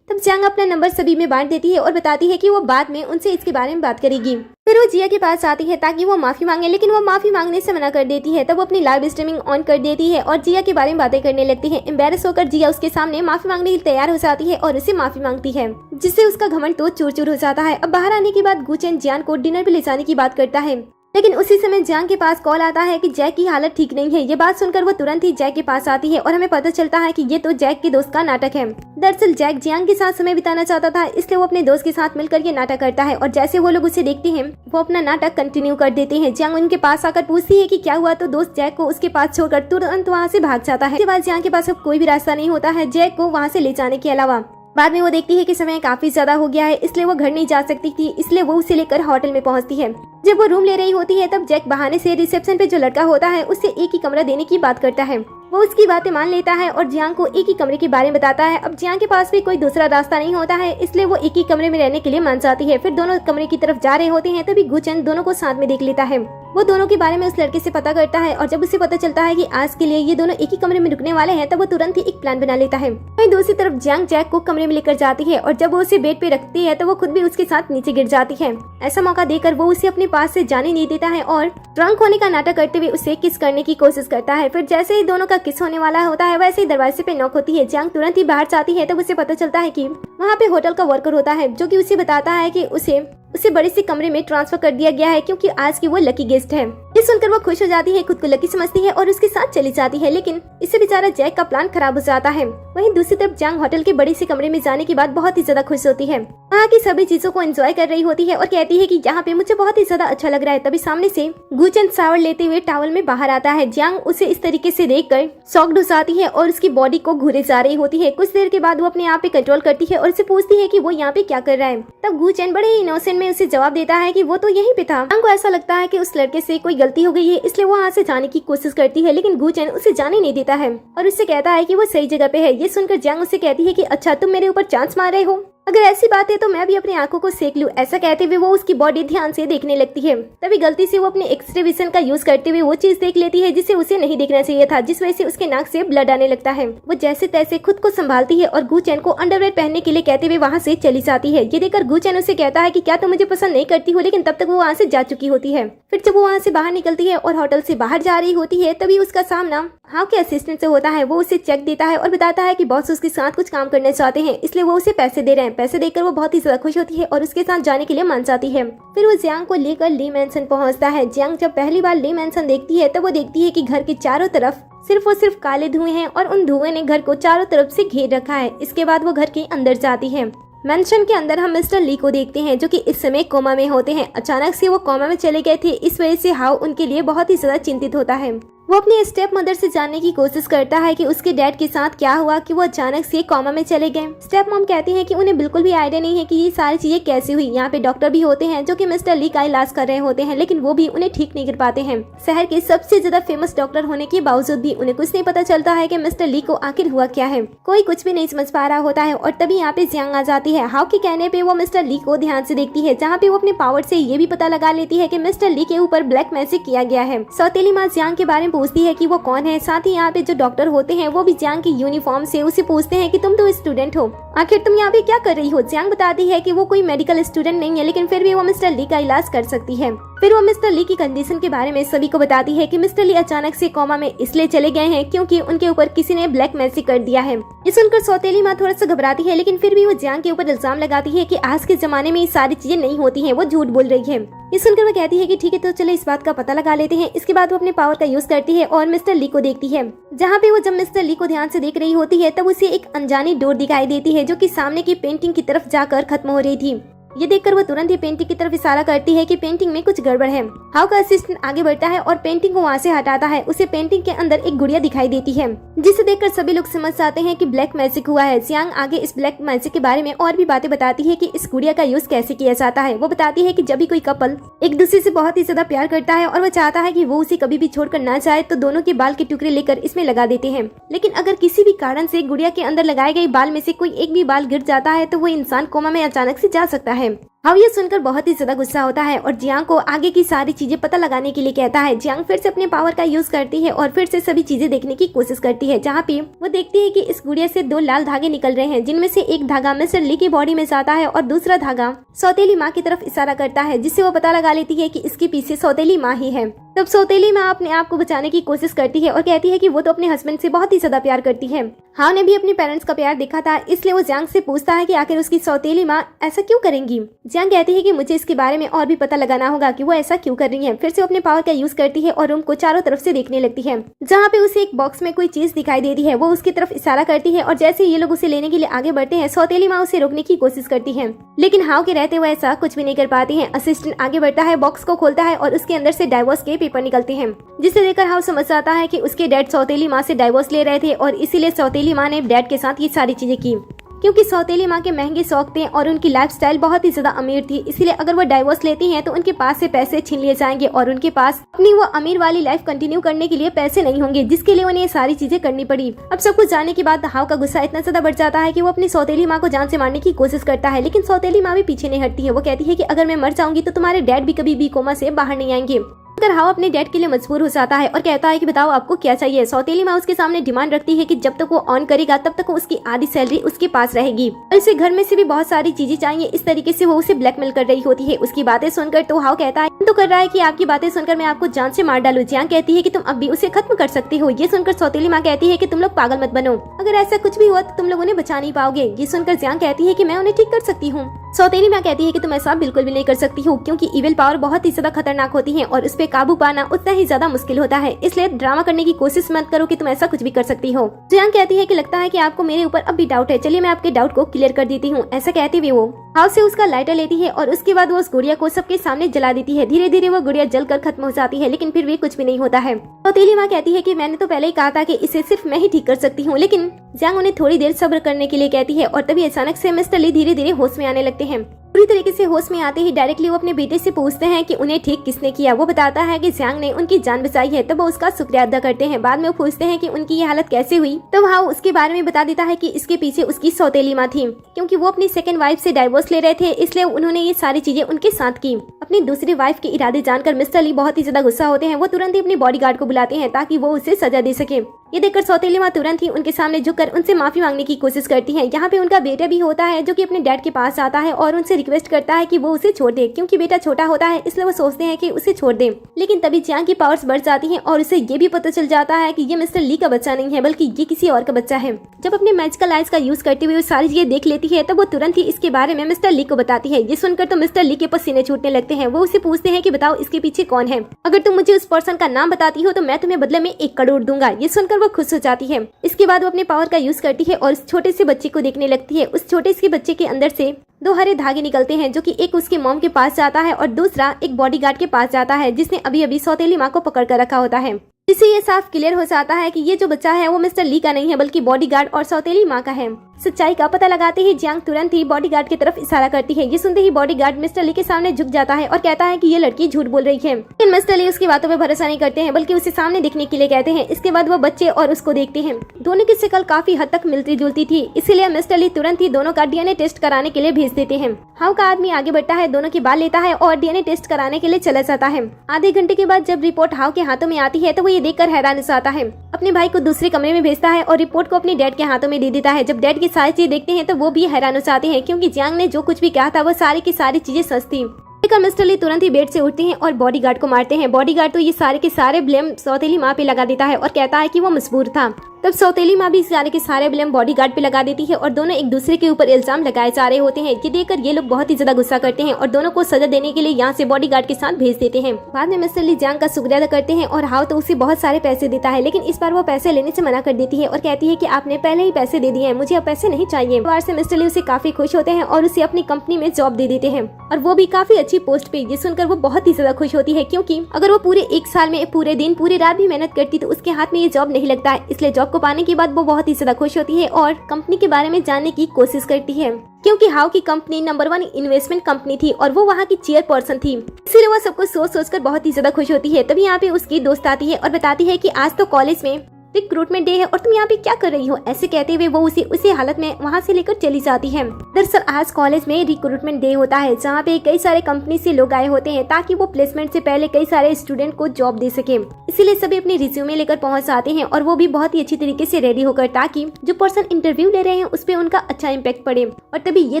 तब जियांग अपना नंबर सभी में बांट देती है और बताती है कि वो बाद में उनसे इसके बारे में बात करेगी। फिर वो जिया के पास आती है ताकि वो माफी मांगे, लेकिन वो माफी मांगने से मना कर देती है। तब वो अपनी लाइव स्ट्रीमिंग ऑन कर देती है और जिया के बारे में बातें करने लगती है। एम्बेरस होकर जिया उसके सामने माफी मांगने के लिए तैयार हो जाती है और उसे माफी मांगती है, जिससे उसका घमंड तो चूर चूर हो जाता है। अब बाहर आने के बाद गुचेन जियान को डिनर पे ले जाने की बात करता है, लेकिन उसी समय जियांग के पास कॉल आता है कि जैक की हालत ठीक नहीं है। ये बात सुनकर वो तुरंत ही जैक के पास आती है और हमें पता चलता है कि ये तो जैक के दोस्त का नाटक है। दरअसल जैक जियांग के साथ समय बिताना चाहता था, इसलिए वो अपने दोस्त के साथ मिलकर ये नाटक करता है, और जैसे वो लोग उसे देखते हैं वो अपना नाटक कंटिन्यू कर देते हैं। जियांग उनके पास आकर पूछती है कि क्या हुआ, तो दोस्त जैक को उसके पास छोड़कर तुरंत वहाँ से भाग जाता है। इसके बाद जियांग के पास अब कोई भी रास्ता नहीं होता है जैक को वहाँ से ले जाने के अलावा। बाद में वो देखती है कि समय काफी ज्यादा हो गया है, इसलिए वो घर नहीं जा सकती थी, इसलिए वो उसे लेकर होटल में पहुंचती है। जब वो रूम ले रही होती है तब जैक बहाने से रिसेप्शन पे जो लड़का होता है उससे एक ही कमरा देने की बात करता है। वो उसकी बातें मान लेता है और जियांग को एक ही कमरे के बारे में बताता है। अब जियांग के पास भी कोई दूसरा रास्ता नहीं होता है, इसलिए वो एक ही कमरे में रहने के लिए मान जाती है। फिर दोनों कमरे की तरफ जा रहे होते हैं तभी गुचेन दोनों को साथ में देख लेता है। वो दोनों के बारे में उस लड़के से पता करता है और जब उसे पता चलता है कि आज के लिए ये दोनों एक ही कमरे में रुकने वाले हैं तब वो तुरंत ही एक प्लान बना लेता है। वहीं दूसरी तरफ जियांग जैक को कमरे में लेकर जाती है और जब वो उसे बेड पे रखती है तो वो खुद भी उसके साथ नीचे गिर जाती है। ऐसा मौका देकर वो उसे अपने पास से जाने नहीं देता है और ड्रंक होने का नाटक करते हुए उसे किस करने की कोशिश करता है। फिर जैसे ही दोनों का किस होने वाला होता है वैसे ही दरवाजे पे नॉक होती है। जियांग तुरंत ही बाहर जाती है तब उसे पता चलता है कि वहाँ पे होटल का वर्कर होता है, जो कि उसे बताता है कि उसे बड़े से कमरे में ट्रांसफर कर दिया गया है क्योंकि आज की वो लकी गेस्ट है। ये सुनकर वो खुश हो जाती है, खुद को लकी समझती है और उसके साथ चली जाती है, लेकिन इससे बेचारा जैक का प्लान खराब हो जाता है। वहीं दूसरी तरफ जियांग होटल के बड़े से कमरे में जाने के बाद बहुत ही ज्यादा खुश होती है, वहाँ की सभी चीजों को एंजॉय कर रही होती है और कहती है कि यहाँ पे मुझे बहुत ही ज्यादा अच्छा लग रहा है। तभी सामने से गुचेन शावर लेते हुए टॉवल में बाहर आता है। जियांग उसे इस तरीके से देखकर शॉक्ड हो जाती है और उसकी बॉडी को घूरे जा रही होती है। कुछ देर के बाद वो अपने आप पे कंट्रोल करती है और उसे पूछती है कि वो यहाँ पे क्या कर रहा है। तब गुचेन बड़े ही इनोसेंट में उसे जवाब देता है कि वो तो यहीं पे था। जियांग को ऐसा लगता है कि उस लड़के से कोई गलती हो गई है, इसलिए वो वहाँ से जाने की कोशिश करती है, लेकिन गुचेन उसे जाने नहीं देता है और उससे कहता है कि वो सही जगह पे है। ये सुनकर जियांग उससे कहती है कि अच्छा तुम मेरे ऊपर चांस मार रहे हो, अगर ऐसी बात है तो मैं भी अपनी आंखों को सेक लूं। ऐसा कहते हुए वो उसकी बॉडी ध्यान से देखने लगती है। तभी गलती से वो अपने एक्सरे विजन का यूज करते हुए वो चीज देख लेती है जिसे उसे नहीं देखना चाहिए था, जिस वजह से उसके नाक से ब्लड आने लगता है। वो जैसे तैसे खुद को संभालती है और गुचेन को अंडरवेयर पहनने के लिए कहते हुए वहाँ से चली जाती है। ये देखकर गुचेन उसे कहता है कि क्या तुम मुझे पसंद नहीं करती हो, लेकिन तब तक वो वहाँ से जा चुकी होती है। फिर जब वो वहाँ से बाहर निकलती है और होटल से बाहर जा रही होती है तभी उसका सामना हाउ के असिस्टेंट से होता है। वो उसे चेक देता है और बताता है कि बॉस उसके साथ कुछ काम करना चाहते हैं, इसलिए वो उसे पैसे दे रहे हैं। पैसे देकर वो बहुत ही ज्यादा खुश होती है और उसके साथ जाने के लिए मान जाती है। फिर वो जियांग को लेकर ली मैंसन पहुंचता है। जियांग जब पहली बार ली मैंसन देखती है तब वो देखती है कि घर के चारों तरफ सिर्फ और सिर्फ काले धुएं हैं और उन धुएं ने घर को चारों तरफ से घेर रखा है। इसके बाद वो घर के अंदर जाती है। मैंशन के अंदर हम मिस्टर ली को देखते हैं, जो कि इस समय कोमा में होते हैं। अचानक से वो कोमा में चले गए थे, इस वजह से हाउ उनके लिए बहुत ही ज्यादा चिंतित होता है। वो अपनी स्टेप मदर से जानने की कोशिश करता है कि उसके डैड के साथ क्या हुआ कि वो अचानक से कोमा में चले गए। स्टेप मॉम कहती है कि उन्हें बिल्कुल भी आइडिया नहीं है कि ये सारी चीजें कैसे हुई। यहाँ पे डॉक्टर भी होते हैं जो कि मिस्टर ली का इलाज कर रहे होते हैं, लेकिन वो भी उन्हें ठीक नहीं कर पाते हैं। शहर के सबसे ज्यादा फेमस डॉक्टर होने के बावजूद भी उन्हें कुछ नहीं पता चलता है कि मिस्टर ली को आखिर हुआ क्या है। कोई कुछ भी नहीं समझ पा रहा होता है और तभी यहाँ पे जियांग आ जाती है। हाउ के कहने पे वो मिस्टर ली को ध्यान से देखती है, जहाँ पे वो अपने पावर से ये भी पता लगा लेती है कि मिस्टर ली के ऊपर ब्लैक मैजिक किया गया है। सौतेली माँ जियांग के बारे में पूछती है कि वो कौन है। साथ ही यहाँ पे जो डॉक्टर होते हैं वो भी जियांग की यूनिफॉर्म से उसे पूछते हैं कि तुम तो स्टूडेंट हो, आखिर तुम यहाँ पे क्या कर रही हो। जियांग बताती है कि वो कोई मेडिकल स्टूडेंट नहीं है, लेकिन फिर भी वो मिस्टर ली का इलाज कर सकती है। फिर वो मिस्टर ली की कंडीशन के बारे में सभी को बताती है कि मिस्टर ली अचानक से कोमा में इसलिए चले गए हैं क्योंकि उनके ऊपर किसी ने ब्लैक मैजिक कर दिया है। ये सुनकर सौतेली माँ थोड़ा सा घबराती है, लेकिन फिर भी वो जियांग के ऊपर इल्जाम लगाती है कि आज के जमाने में ये सारी चीजें नहीं होती हैं, वो झूठ बोल रही है। ये सुनकर वो कहती है कि ठीक है, तो चलो इस बात का पता लगा लेते हैं। इसके बाद वो अपने पावर का यूज करती है और मिस्टर ली को देखती है। जहाँ पे वो जब मिस्टर ली को ध्यान से देख रही होती है तब उसे एक अनजानी डोर दिखाई देती है जो कि सामने की पेंटिंग की तरफ जाकर खत्म हो रही थी। ये देखकर वो तुरंत ही पेंटिंग की तरफ इशारा करती है कि पेंटिंग में कुछ गड़बड़ है। हाउ का असिस्टेंट आगे बढ़ता है और पेंटिंग को वहाँ से हटाता है। उसे पेंटिंग के अंदर एक गुड़िया दिखाई देती है, जिसे देखकर सभी लोग समझ जाते हैं कि ब्लैक मैजिक हुआ है। जियांग आगे इस ब्लैक मैजिक के बारे में और भी बातें बताती है कि इस गुड़िया का यूज कैसे किया जाता है। वो बताती है कि जब भी कोई कपल एक दूसरे से बहुत ही ज्यादा प्यार करता है और वो चाहता है कि वो उसे कभी भी छोड़कर ना जाए, तो दोनों के बाल के टुकड़े लेकर इसमें लगा देते हैं। लेकिन अगर किसी भी कारण से गुड़िया के अंदर लगाए गए बाल में से कोई एक भी बाल गिर जाता है तो वो इंसान कोमा में अचानक से जा सकता है। हाउ ये सुनकर बहुत ही ज्यादा गुस्सा होता है और जियांग को आगे की सारी चीजें पता लगाने के लिए कहता है। जियांग फिर से अपने पावर का यूज करती है और फिर से सभी चीजें देखने की कोशिश करती है, जहाँ पे वो देखती है कि इस गुड़िया से 2 लाल धागे निकल रहे हैं, जिनमें से एक धागा मिस्टर ली की बॉडी में जाता है और दूसरा धागा सौतेली माँ की तरफ इशारा करता है, जिससे वो पता लगा लेती है कि इसके पीछे सौतेली माँ ही है। तब सौतेली माँ अपने आप को बचाने की कोशिश करती है और कहती है कि वो तो अपने हस्बैंड से बहुत ही ज्यादा प्यार करती है। हाउ ने भी अपने पेरेंट्स का प्यार देखा था, इसलिए वो जियांग से पूछता है कि आखिर उसकी सौतेली माँ ऐसा क्यों करेंगी। जियांग कहती है कि मुझे इसके बारे में और भी पता लगाना होगा कि वो ऐसा क्यों कर रही है। फिर से अपने पावर का यूज करती है और रूम को चारों तरफ से देखने लगती है। जहाँ पे उसे एक बॉक्स में कोई चीज दिखाई देती है, वो उसकी तरफ इशारा करती है और जैसे ये लोग उसे लेने के लिए आगे बढ़ते हैं, सौतेली माँ उसे रोकने की कोशिश करती है, लेकिन हाउ के रहते हुए ऐसा कुछ भी नहीं कर पाती है। असिस्टेंट आगे बढ़ता है, बॉक्स को खोलता है और उसके अंदर से डाइवोर्स के पेपर निकलते हैं, जिसे देखकर हाउ समझ आता है कि उसके डैड सौतेली माँ से डाइवोर्स ले रहे थे और इसीलिए सौतेली माँ ने डैड के साथ ये सारी चीजें की, क्योंकि सौतेली माँ के महंगे शौक थे और उनकी लाइफस्टाइल बहुत ही ज्यादा अमीर थी। इसलिए अगर वो डाइवोर्स लेती हैं तो उनके पास से पैसे छीन लिए जाएंगे और उनके पास अपनी वो अमीर वाली लाइफ कंटिन्यू करने के लिए पैसे नहीं होंगे, जिसके लिए उन्हें ये सारी चीजें करनी पड़ी। अब सब कुछ जानने के बाद हाउ का गुस्सा इतना ज्यादा बढ़ जाता है कि वो अपनी सौतेली माँ को जान से मारने की कोशिश करता है, लेकिन सौतेली माँ भी पीछे नहीं हटती है। वो कहती है कि अगर मैं मर जाऊंगी तो तुम्हारे डैड भी कभी भी कोमा से बाहर नहीं आएंगे। हाउ अपने डैड के लिए मजबूर हो जाता है और कहता है कि बताओ आपको क्या चाहिए। सौतेली माँ उसके सामने डिमांड रखती है कि जब तक वो ऑन करेगा तब तक उसकी आधी सैलरी उसके पास रहेगी और इसे घर में से भी बहुत सारी चीजें चाहिए। इस तरीके से वो उसे ब्लैकमेल कर रही होती है। उसकी बातें सुनकर तो हाउ कहता है तो कर रहा है कि आपकी बातें सुनकर मैं आपको जान से मार डालूं। जियांग कहती है कि तुम अब भी उसे खत्म कर सकती हो। ये सुनकर सौतेली माँ कहती है कि तुम लोग पागल मत बनो, अगर ऐसा कुछ भी हुआ तो तुम लोग उन्हें बचा नहीं पाओगे। ये सुनकर जियांग कहती है कि मैं उन्हें ठीक कर सकती हूँ। सौतेली माँ कहती है कि तुम ऐसा बिल्कुल भी नहीं कर सकती हो, क्योंकि इविल पावर बहुत ही ज्यादा खतरनाक होती है और उस पे काबू पाना उतना ही ज्यादा मुश्किल होता है, इसलिए ड्रामा करने की कोशिश मत करो कि तुम ऐसा कुछ भी कर सकती हो। जियांग कहती है कि लगता है कि आपको मेरे ऊपर अब भी डाउट है, चलिए मैं आपके डाउट को क्लियर कर देती हूँ। ऐसा कहती हुई वो हाउ से उसका लाइटर लेती है और उसके बाद वो उस गुड़िया को सबके सामने जला देती है। धीरे धीरे वो गुड़िया जलकर खत्म हो जाती है, लेकिन फिर भी कुछ भी नहीं होता है। सौतेली माँ कहती है कि मैंने तो पहले ही कहा था कि इसे सिर्फ मैं ही ठीक कर सकती हूँ, लेकिन जियांग उन्हें थोड़ी देर सब्र करने के लिए कहती है और तभी अचानक से मिस्टर ली धीरे धीरे होश में आने लगते हैं। पूरी तरीके से होश में आते ही डायरेक्टली वो अपने बेटे से पूछते हैं कि उन्हें ठीक किसने किया। वो बताता है कि जियांग ने उनकी जान बचाई है, तब वो उसका शुक्रिया अदा करते हैं। बाद में वो पूछते हैं कि उनकी ये हालत कैसे हुई, तो हाउ उसके बारे में बता देता है कि इसके पीछे उसकी सौतेली माँ थी, क्योंकि वो अपनी सेकंड वाइफ से डाइवोर्स ले रहे थे, इसलिए उन्होंने ये सारी चीजें उनके साथ की। अपनी दूसरी वाइफ के इरादे जानकर मिस्टर ली बहुत ही ज्यादा गुस्सा होते हैं। वो तुरंत ही अपने बॉडीगार्ड को बुलाते हैं ताकि वो उसे सजा दे सके। ये देखकर सौतेली माँ तुरंत ही उनके सामने झुककर उनसे माफी मांगने की कोशिश करती है। यहाँ पे उनका बेटा भी होता है जो कि अपने डैड के पास आता है और उनसे रिक्वेस्ट करता है कि वो उसे छोड़ दे, क्योंकि बेटा छोटा होता है इसलिए वो सोचते हैं कि उसे छोड़ दे। लेकिन तभी जियांग की पावर्स बढ़ जाती हैं और उसे ये भी पता चल जाता है कि ये मिस्टर ली का बच्चा नहीं है, बल्कि ये किसी और का बच्चा है। जब अपने मैजिकल आइज का यूज करते हुए वो सारी चीजें देख लेती है तब वो तुरंत ही इसके बारे में मिस्टर ली को बताती है। ये सुनकर तो मिस्टर ली के पसीने छूटने लगते हैं। वो उसे पूछते हैं कि बताओ इसके पीछे कौन है, अगर तुम मुझे उस पर्सन का नाम बताती हो तो मैं तुम्हें बदले में 1 करोड़ दूंगा। ये सुनकर वो खुश हो जाती है। इसके बाद वो अपने पावर का यूज करती है और उस छोटे से बच्चे को देखने लगती है। उस छोटे से बच्चे के अंदर से 2 हरे धागे निकलते हैं, जो कि एक उसकी मॉम के पास जाता है और दूसरा एक बॉडीगार्ड के पास जाता है, जिसने अभी अभी सौतेली माँ को पकड़ कर रखा होता है। जिससे ये साफ क्लियर हो जाता है कि ये जो बच्चा है वो मिस्टर ली का नहीं है बल्कि बॉडीगार्ड और सौतेली माँ का है। सच्चाई का पता लगाते ही जियांग तुरंत ही बॉडीगार्ड की तरफ इशारा करती है। ये सुनते ही बॉडीगार्ड मिस्टर ली के सामने झुक जाता है और कहता है कि ये लड़की झूठ बोल रही है, लेकिन मिस्टर ली उसकी बातों पे भरोसा नहीं करते हैं बल्कि उसे सामने दिखने के लिए कहते हैं। इसके बाद वो बच्चे और उसको देखते हैं। दोनों की शक्ल काफी हद तक मिलती जुलती थी, इसीलिए मिस्टर ली तुरंत ही दोनों का डीएनए टेस्ट कराने के लिए भेज देते हैं। हाउ का आदमी आगे बढ़ता है, दोनों की बाल लेता है और डीएनए टेस्ट कराने के लिए चला जाता है। आधे घंटे के बाद जब रिपोर्ट हाउ के हाथों में आती है तो वो ये देखकर हैरान हो जाता है। अपने भाई को दूसरे कमरे में भेजता है और रिपोर्ट को अपने डैड के हाथों में दे देता है। जब डैड की सारी चीजें देखते हैं तो वो भी हैरान हो जाते हैं, क्योंकि जियांग ने जो कुछ भी कहा था वो सारी की सारी चीजें सच थी। देखकर मिस्टर ली तुरंत ही बेड से उठते हैं और बॉडीगार्ड को मारते हैं। बॉडीगार्ड तो ये सारे के सारे ब्लेम सौतेली माँ पे लगा देता है और कहता है कि वो मजबूर था। तब सौतेली माँ भी सारे के सारे ब्लेम बॉडीगार्ड पे लगा देती है और दोनों एक दूसरे के ऊपर इल्जाम लगाए जा रहे होते हैं। ये देखकर ये लोग बहुत ही ज्यादा गुस्सा करते हैं और दोनों को सजा देने के लिए यहाँ से बॉडीगार्ड के साथ भेज देते हैं। बाद में मिस्टर ली जियांग का शुक्रिया अदा करते हैं और हाउ तो उसे बहुत सारे पैसे देता है, लेकिन इस बार वो पैसे लेने से मना कर देती है और कहती है कि आपने पहले ही पैसे दे दिए हैं, मुझे अब पैसे नहीं चाहिए। बार से मिस्टर ली उसे काफी खुश होते हैं और उसे अपनी कंपनी में जॉब दे देते हैं और वो भी काफी अच्छी पोस्ट पे। ये सुनकर वो बहुत ही ज्यादा खुश होती है, क्योंकि अगर वो पूरे एक साल में पूरे दिन पूरी रात भी मेहनत करती तो उसके हाथ में ये जॉब नहीं लगता है। इसलिए जॉब को पाने के बाद वो बहुत ही ज्यादा खुश होती है और कंपनी के बारे में जानने की कोशिश करती है, क्योंकि हाउ की कंपनी नंबर 1 इन्वेस्टमेंट कंपनी थी और वो वहाँ की चेयरपर्सन थी। इसीलिए वो सबको सोच सोचकर बहुत ही ज्यादा खुश होती है। तभी यहाँ पे उसकी दोस्त आती है और बताती है कि आज तो कॉलेज में रिक्रूटमेंट डे है और तुम यहाँ पे क्या कर रही हो। ऐसे कहते हुए वो उसी हालत में वहाँ से लेकर चली जाती है। दरअसल आज कॉलेज में रिक्रूटमेंट डे होता है, जहाँ पे कई सारे कंपनी से लोग आए होते हैं ताकि वो प्लेसमेंट से पहले कई सारे स्टूडेंट को जॉब दे सके। इसीलिए सभी अपनी रिज्यूमे लेकर पहुँच आते हैं और वो भी बहुत ही अच्छी तरीके से रेडी होकर, ताकि जो पर्सन इंटरव्यू ले रहे हैं उस पर उनका अच्छा इम्पैक्ट पड़े। और तभी ये